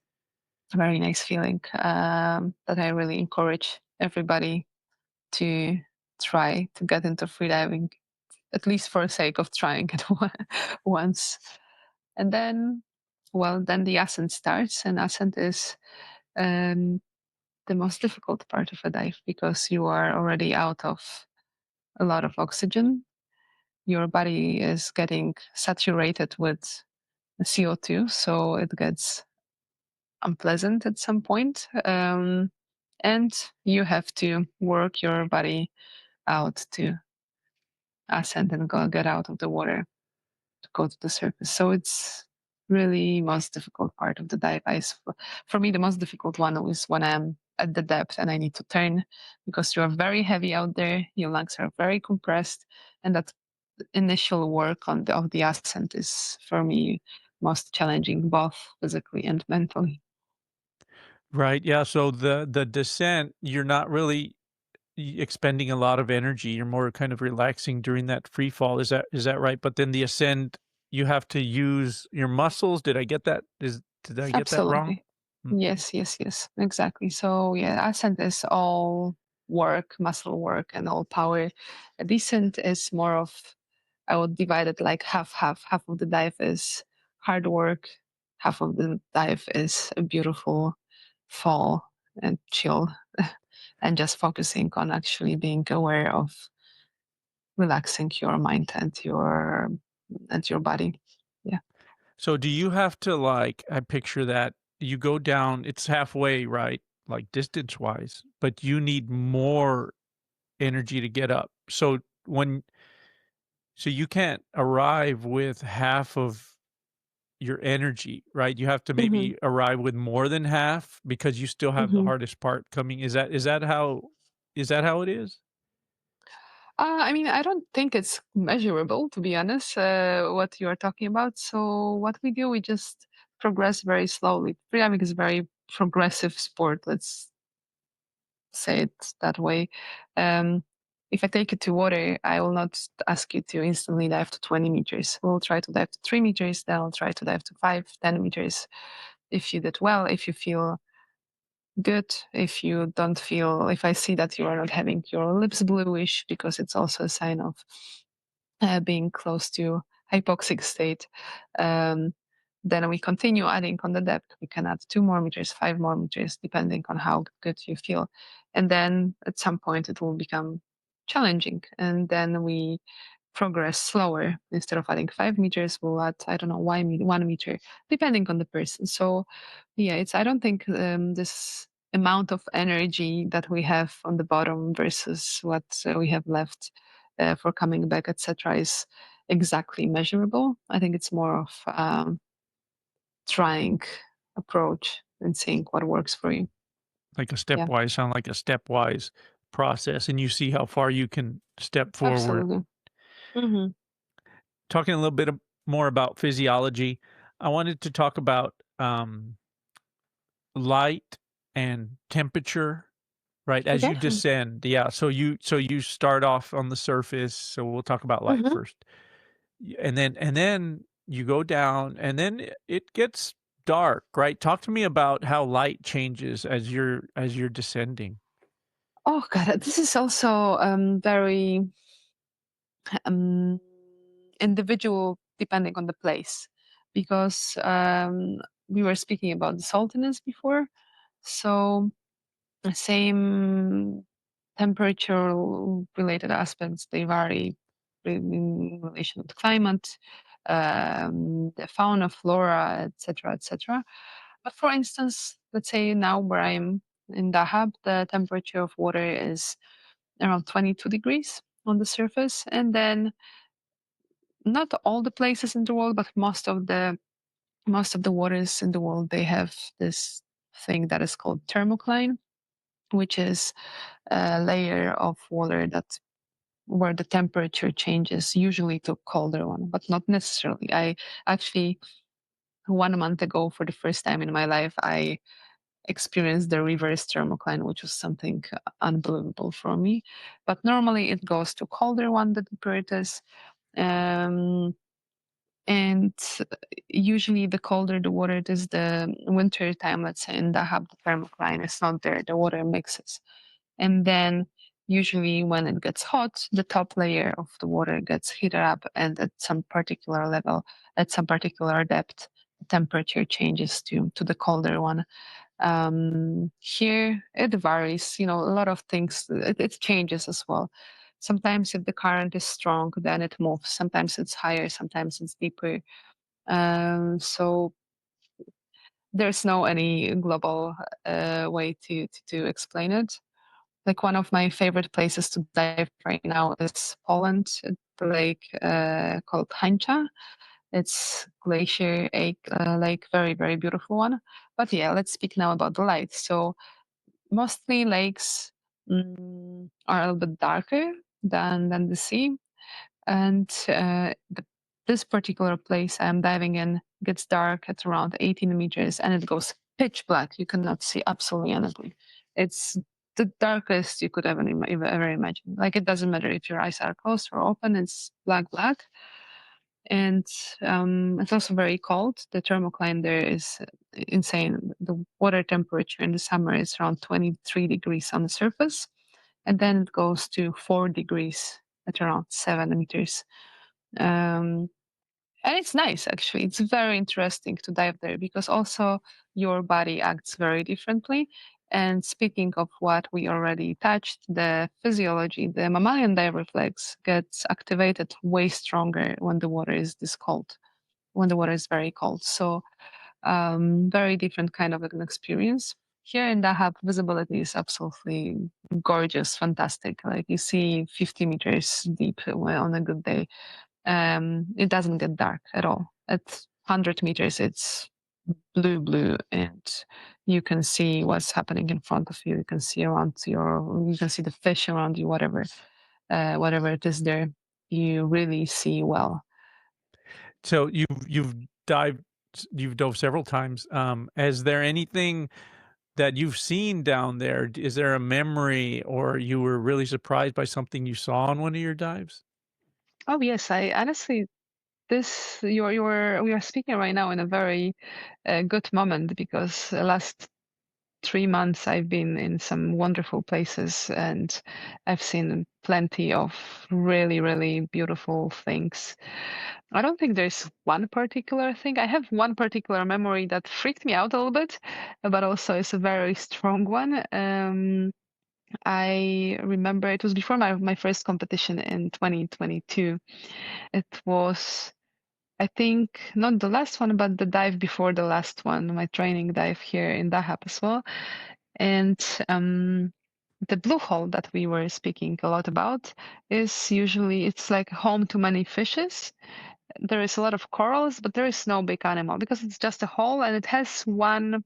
A: Very nice feeling that I really encourage everybody to try to get into freediving, at least for the sake of trying it once. And then, well, then the ascent starts, and ascent is um, the most difficult part of a dive because you are already out of a lot of oxygen. Your body is getting saturated with CO2, so it gets unpleasant at some point. And you have to work your body out to ascend and go get out of the water to go to the surface. So it's really most difficult part of the dive. For me, the most difficult one is when I'm at the depth and I need to turn because you are very heavy out there. Your lungs are very compressed, and that initial work of the ascent is for me most challenging, both physically and mentally.
B: Right, yeah, so the descent, you're not really expending a lot of energy, you're more kind of relaxing during that free fall, is that right? But then the ascend, you have to use your muscles, did I get that wrong?
A: Absolutely.
B: Mm,
A: Yes, yes, yes, exactly. So yeah, ascent is all work, muscle work, and all power. A descent is more of, I would divide it like half, half. Half of the dive is hard work, half of the dive is a beautiful fall and chill, and just focusing on actually being aware of relaxing your mind and your body. Yeah.
B: so do you have to, like I picture that you go down, it's halfway, right? Like, distance-wise, but you need more energy to get up. When so you can't arrive with half of your energy, right? You have to
A: hmm
B: maybe arrive with more than half because you still have the
A: hmm
B: hardest part coming. Is that how it is?
A: I mean, I don't think it's measurable, to be honest, what you are talking about. So, what we do, we just progress very slowly. Freediving is a very progressive sport. Let's say it that way. Um, if I take you to water, I will not ask you to instantly dive to 20 meters. We'll try to dive to 3 meters, then I'll try to dive to 5, 10 meters. If you did well, if you feel good, if I see that you are not having your lips bluish, because it's also a sign of being close to hypoxic state, um, then we continue adding on the depth. We can add 2 more meters, 5 more meters, depending on how good you feel. And then at some point it will become challenging. And then we progress slower. Instead of adding 5 meters, we'll add, I don't know, 1 meter, depending on the person. So yeah, I don't think this amount of energy that we have on the bottom versus what we have left for coming back, etc., is exactly measurable. I think it's more of trying approach and seeing what works for you.
B: Like a
A: Yeah,
B: stepwise process, and you see how far you can step forward.
A: absolutely. hmm
B: Talking a little bit more about physiology, I wanted to talk about light and temperature, right, as
A: Okay.
B: you descend. Yeah, so you start off on the surface, so we'll talk about light
A: hmm
B: first. And then you go down, and then it gets dark, right? Talk to me about how light changes as you're descending.
A: Oh God, this is also very um, individual depending on the place, because we were speaking about the saltiness before. So the same temperature related aspects, they vary in relation to climate, the fauna, flora, etc., etc. But for instance, let's say now where I'm in Dahab, the temperature of water is around 22 degrees on the surface, and then not all the places in the world, but most of the waters in the world, they have this thing that is called thermocline, which is a layer of water that where the temperature changes, usually to colder one, but not necessarily. I actually 1 month ago, for the first time in my life, I experienced the reverse thermocline, which was something unbelievable for me. But normally it goes to colder one, the deeper it is. Um, and usually the colder the water it is, the winter time, let's say in Dahab, the thermocline is not there, the water mixes. And then usually when it gets hot, the top layer of the water gets heated up, and at some particular level, at some particular depth, the temperature changes to the colder one. Here it varies, a lot of things, it changes as well. Sometimes if the current is strong, then it moves. Sometimes it's higher, sometimes it's deeper. So there's no any global way to explain it. Like one of my favorite places to dive right now is Poland, at the lake called Hańcza. It's glacier lake, very, very beautiful one. But yeah, let's speak now about the light. So mostly lakes are a little bit darker than the sea. And this particular place I'm diving in gets dark at around 18 meters and it goes pitch black. You cannot see absolutely anything. It's the darkest you could ever imagine. Like it doesn't matter if your eyes are closed or open, it's black, black. And it's also very cold. The thermocline there is insane. The water temperature in the summer is around 23 degrees on the surface, and then it goes to 4 degrees at around 7 meters. Um, and it's nice, actually. It's very interesting to dive there because also your body acts very differently. And speaking of what we already touched, the physiology, the mammalian dive reflex gets activated way stronger when the water is this cold, when the water is very cold. So, very different kind of an experience. Here in Dahab, visibility is absolutely gorgeous, fantastic. Like you see 50 meters deep on a good day. It doesn't get dark at all. At 100 meters, it's blue, and you can see what's happening in front of you. You can see you can see the fish around you, whatever it is there. You really see well.
B: So you've dove several times. Is there anything that you've seen down there? Is there a memory, or you were really surprised by something you saw on one of your dives?
A: Oh yes, I honestly this you're we are speaking right now in a very good moment because the last 3 months I've been in some wonderful places and I've seen plenty of really, really beautiful things. I don't think there's one particular thing. I have one particular memory that freaked me out a little bit, but also is a very strong one. I remember it was before my first competition in 2022. It was, I think, not the last one, but the dive before the last one, my training dive here in Dahab as well. And the blue hole that we were speaking a lot about is usually it's like home to many fishes. There is a lot of corals, but there is no big animal because it's just a hole and it has one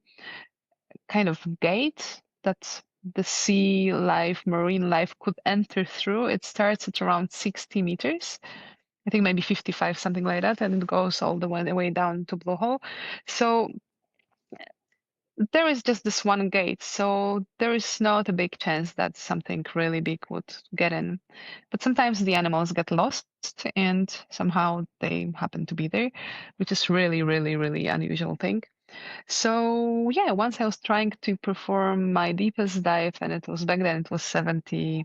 A: kind of gate that the sea life, marine life could enter through. It starts at around 60 meters. I think maybe 55, something like that, and it goes all the way down to blue hole. So there is just this one gate, so there is not a big chance that something really big would get in. But sometimes the animals get lost and somehow they happen to be there, which is really, really, really unusual thing. So yeah, once I was trying to perform my deepest dive, and it was back then it was 72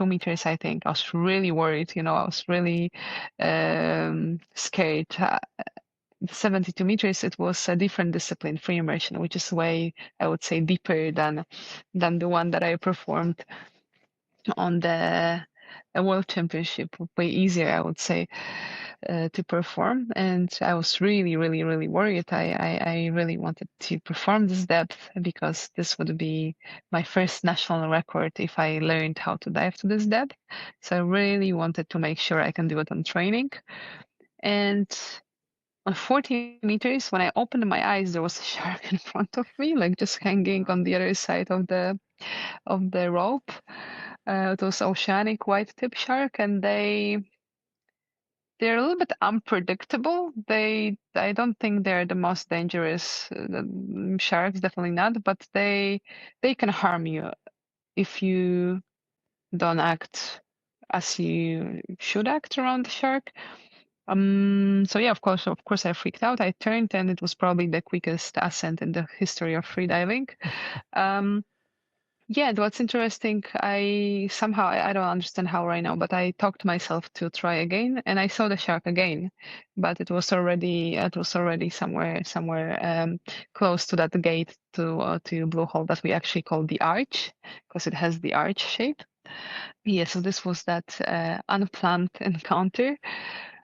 A: meters, I think. I was really worried, I was really scared. 72 meters, it was a different discipline, free immersion, which is way, I would say, deeper than the one that I performed on the World Championship. Way easier, I would say, to perform. And I was really, really, really worried. I really wanted to perform this depth because this would be my first national record if I learned how to dive to this depth. So I really wanted to make sure I can do it on training. And on 40 meters, when I opened my eyes, there was a shark in front of me, like just hanging on the other side of the rope. It was oceanic white tip shark, and they're a little bit unpredictable. I don't think they're the most dangerous sharks, definitely not, but they can harm you if you don't act as you should act around the shark. So yeah, of course, I freaked out. I turned, and it was probably the quickest ascent in the history of freediving. Um, yeah, what's interesting, I don't understand how right now, but I talked myself to try again, and I saw the shark again, but it was already somewhere close to that gate to Blue Hole that we actually call the arch because it has the arch shape. Yeah, so this was that unplanned encounter.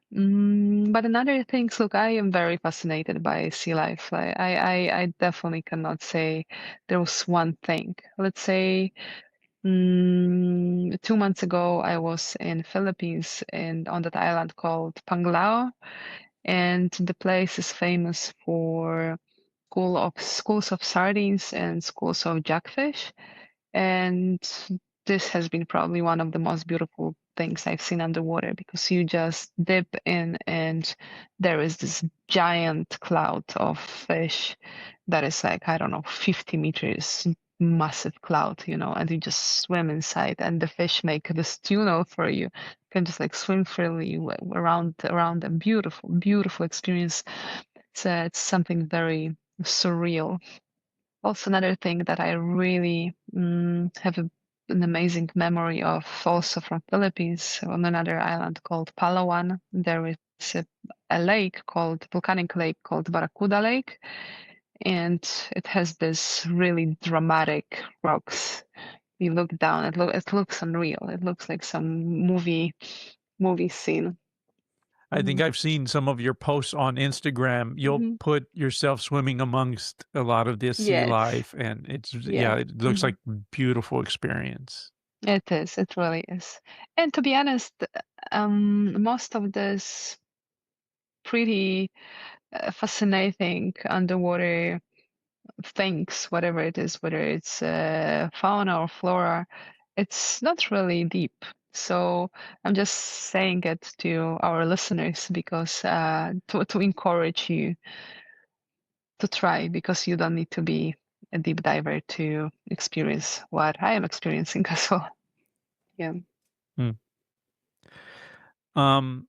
A: But another things, look, I am very fascinated by sea life. I definitely cannot say there was one thing. Let's say 2 months ago, I was in Philippines and on that island called Panglao, and the place is famous for schools of sardines and schools of jackfish. And this has been probably one of the most beautiful things I've seen underwater because you just dip in and there is this giant cloud of fish that is like, I don't know, 50 meters massive cloud, and you just swim inside and the fish make this tunnel for you. You can just like swim freely around a beautiful, beautiful experience. It's something very surreal. Also, another thing that I really have an amazing memory of, also from Philippines, on another island called Palawan. There is a lake called volcanic lake called Barracuda Lake, and it has this really dramatic rocks. You look down, it looks unreal. It looks like some movie scene.
B: I think I've seen some of your posts on Instagram. You'll
A: Mhm.
B: put yourself swimming amongst a lot of this sea
A: Yes,
B: life, and it's
A: yeah.
B: yeah, it looks
A: Mhm.
B: like beautiful experience.
A: It is. It really is. And to be honest, most of this pretty fascinating underwater things, whatever it is, whether it's fauna or flora, it's not really deep. So I'm just saying it to our listeners because to encourage you to try, because you don't need to be a deep diver to experience what I am experiencing as well. Yeah.
B: Hmm. Um,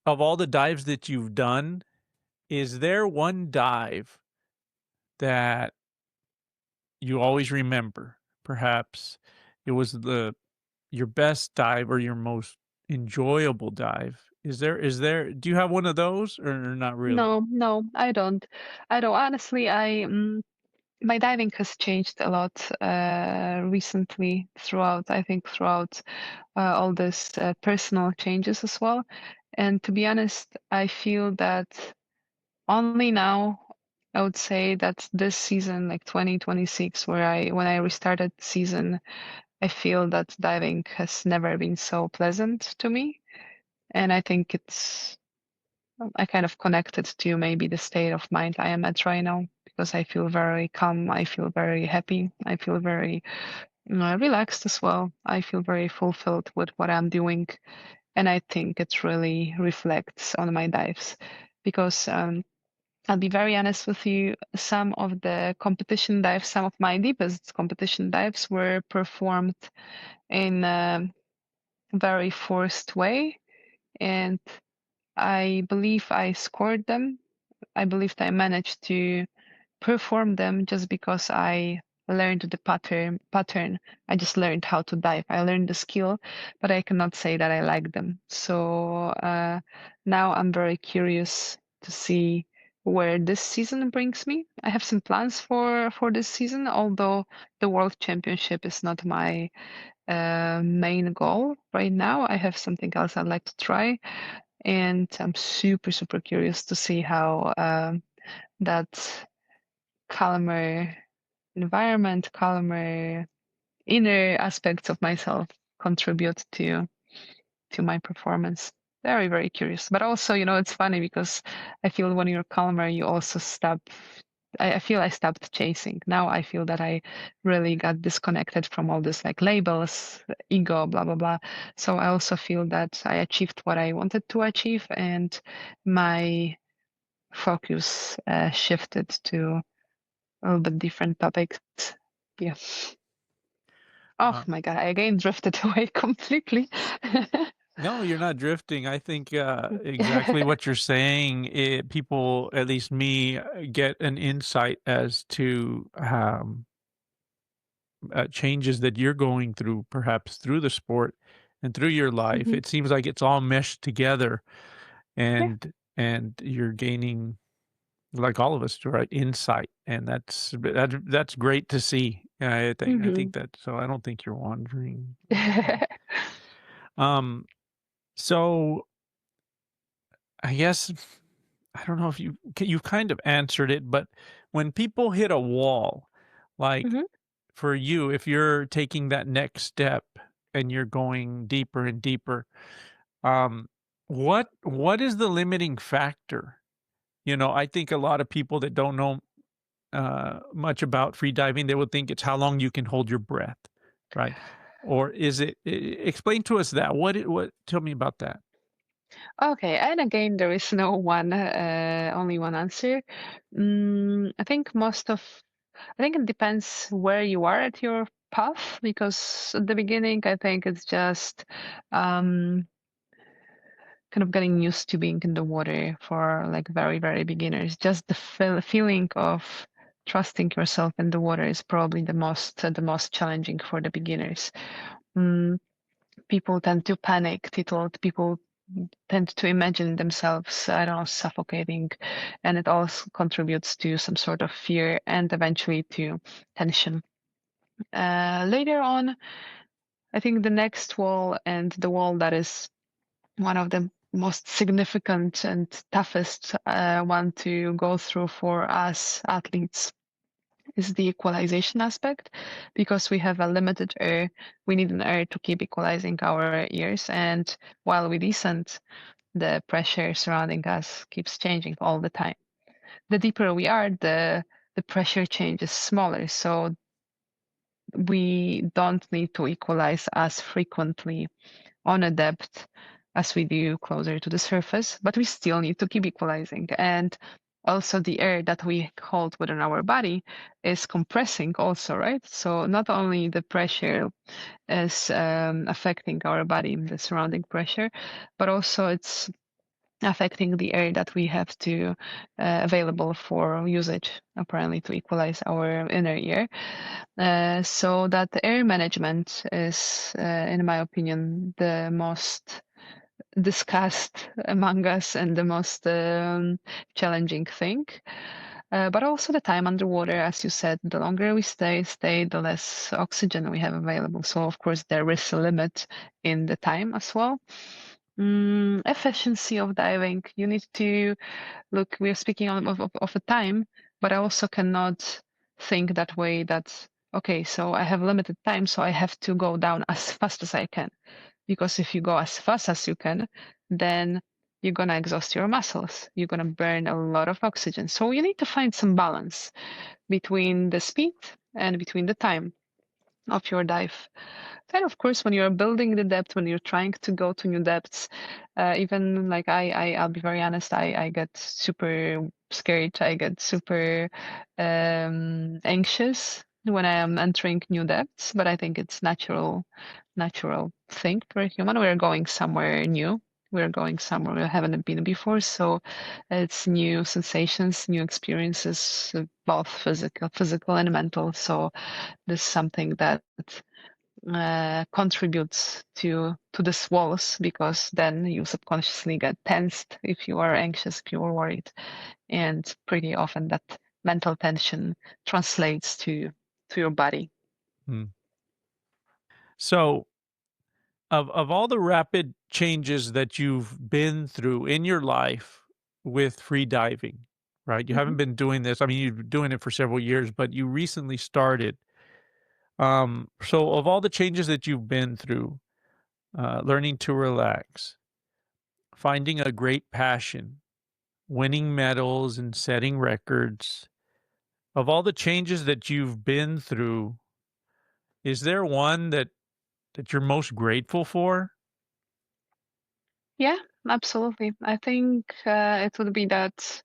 B: of all the dives that you've done, is there one dive that you always remember? Perhaps it was your best dive or your most enjoyable dive. Is there do you have one of those or not really?
A: No, no, I don't. I don't. Honestly, my diving has changed a lot recently throughout, I think, throughout all this personal changes as well. And to be honest, I feel that only now, I would say that this season, like 2026, when I restarted the season, I feel that diving has never been so pleasant to me. And I think I kind of connected to maybe the state of mind I am at right now because I feel very calm. I feel very happy. I feel very relaxed as well. I feel very fulfilled with what I'm doing. And I think it really reflects on my dives because I'll be very honest with you. Some of the competition dives, some of my deepest competition dives were performed in a very forced way. And I believe I scored them. I believed I managed to perform them just because I learned the pattern. I just learned how to dive. I learned the skill, but I cannot say that I like them. So now I'm very curious to see where this season brings me. I have some plans for this season, although the World Championship is not my main goal right now. I have something else I'd like to try, and I'm super curious to see how that calmer environment, calmer inner aspects of myself contribute to my performance. Very curious. But also, it's funny because I feel when you're calmer, you also stop. I feel I stopped chasing. Now I feel that I really got disconnected from all this like labels, ego, blah blah blah. So I also feel that I achieved what I wanted to achieve, and my focus shifted to a little bit different topics. Yeah. Oh
B: Uh,
A: my God, I again drifted away completely.
B: no, you're not drifting. I think exactly what you're saying. People, at least me, get an insight as to changes that you're going through, perhaps through the sport and through your life.
A: Mhm.
B: It seems like it's all meshed together,
A: Yeah.
B: and you're gaining, like all of us, right, insight, and that's great to see. I think
A: Mhm.
B: that. So I don't think you're wandering. Um, so I guess I don't know if you've kind of answered it, but when people hit a wall, like
A: Mhm.
B: for you, if you're taking that next step and you're going deeper and deeper, um, what is the limiting factor? You know, I think a lot of people that don't know much about free diving, they would think it's how long you can hold your breath, right? Or is it? Explain to us that. What? Tell me about that.
A: Okay, and again, there is no one, only one answer. I think it depends where you are at your path, because at the beginning, I think it's just um, kind of getting used to being in the water for like very, very beginners. Just the feeling of trusting yourself in the water is probably the most challenging for the beginners. Mm, People tend to panic. People tend to imagine themselves, I don't know, suffocating, and it also contributes to some sort of fear and eventually to tension. Later on, I think the next wall, and the wall that is one of the most significant and toughest one to go through for us athletes, is the equalization aspect, because we have a limited air. We need an air to keep equalizing our ears, and while we descend, the pressure surrounding us keeps changing all the time. The deeper we are, the pressure change is smaller, so we don't need to equalize as frequently on a depth as we do closer to the surface, but we still need to keep equalizing. And also the air that we hold within our body is compressing also, right? So not only the pressure is affecting our body, the surrounding pressure, but also it's affecting the air that we have to available for usage, apparently, to equalize our inner ear. So that the air management is, in my opinion, the most discussed among us and the most challenging thing. But also the time underwater, as you said, the longer we stay, the less oxygen we have available. So of course there is a limit in the time as well. Efficiency of diving. You need to look. We are speaking of a time, but I also cannot think that way. That okay, so I have limited time, so I have to go down as fast as I can, because if you go as fast as you can, then you're gonna exhaust your muscles. You're gonna burn a lot of oxygen. So you need to find some balance between the speed and between the time of your dive. And of course, when you're building the depth, when you're trying to go to new depths, even like I'll be very honest, I get super scared. I get super anxious when I am entering new depths. But I think it's natural thing for a human. We're going somewhere new. We're going somewhere we haven't been before, so it's new sensations, new experiences, both physical and mental. So this is something that contributes to this walls, because then you subconsciously get tensed if you are anxious, if you are worried, and pretty often that mental tension translates to your body.
B: Hmm. So, of all the rapid changes that you've been through in your life with free diving, right? You
A: Mhm.
B: haven't been doing this. I mean, you've been doing it for several years, but you recently started. So of all the changes that you've been through, learning to relax, finding a great passion, winning medals and setting records, of all the changes that you've been through, is there one that you're most grateful for?
A: Yeah, absolutely. I think it would be that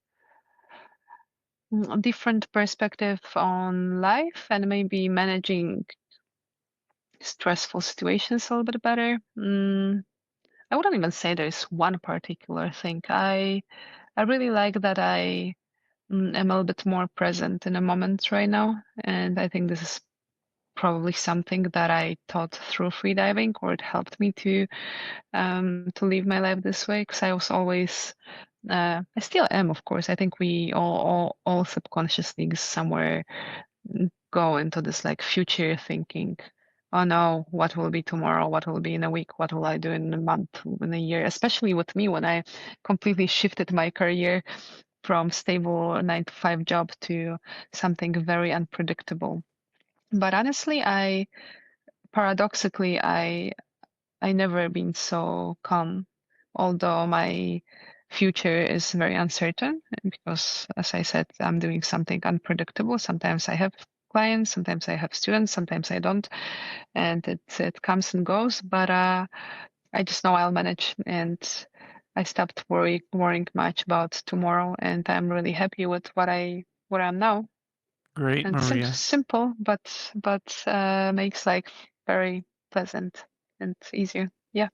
A: different perspective on life, and maybe managing stressful situations a little bit better. I wouldn't even say there's one particular thing. I really like that I am a little bit more present in a moment right now, and I think this is probably something that I taught through freediving, or it helped me to live my life this way. Because I was always, I still am, of course. I think we all subconsciously somewhere go into this like future thinking oh no, what will be tomorrow? What will be in a week? What will I do in a month, in a year? Especially with me when I completely shifted my career from stable 9 to 5 job to something very unpredictable. But honestly, paradoxically, I never been so calm, although my future is very uncertain because, as I said, I'm doing something unpredictable. Sometimes I have clients, sometimes I have students, sometimes I don't, and it comes and goes. But I just know I'll manage, and I stopped worrying much about tomorrow, and I'm really happy with what I'm now.
B: Great,
A: And
B: Maria.
A: simple, but makes life very pleasant and easier. Yeah.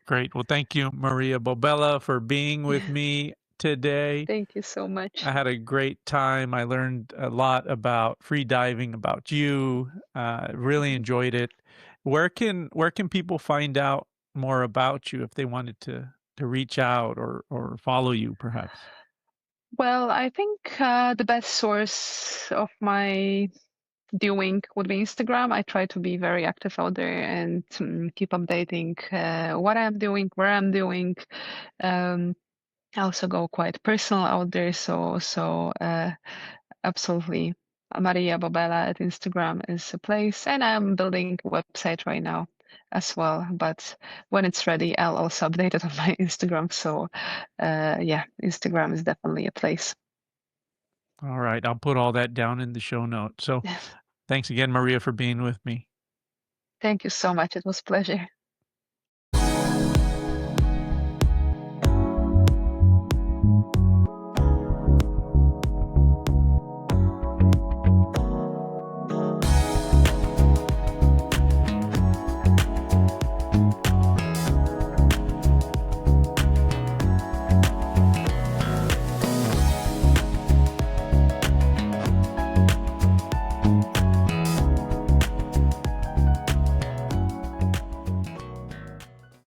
B: Great. Well, thank you, Maria Bobela, for being with me today.
A: Thank you so much.
B: I had a great time. I learned a lot about free diving, about you. Really enjoyed it. Where can people find out more about you if they wanted to reach out or follow you, perhaps?
A: Well, I think the best source of my doing would be Instagram. I try to be very active out there and keep updating what I'm doing, where I'm doing. Um, I also go quite personal out there, so absolutely. Maria Bobela at Instagram is a place, and I'm building a website right now as well. But when it's ready, I'll also update it on my Instagram. So, yeah, Instagram is definitely a place.
B: All right. I'll put all that down in the show notes. So thanks again, Maria, for being with me.
A: Thank you so much. It was a pleasure.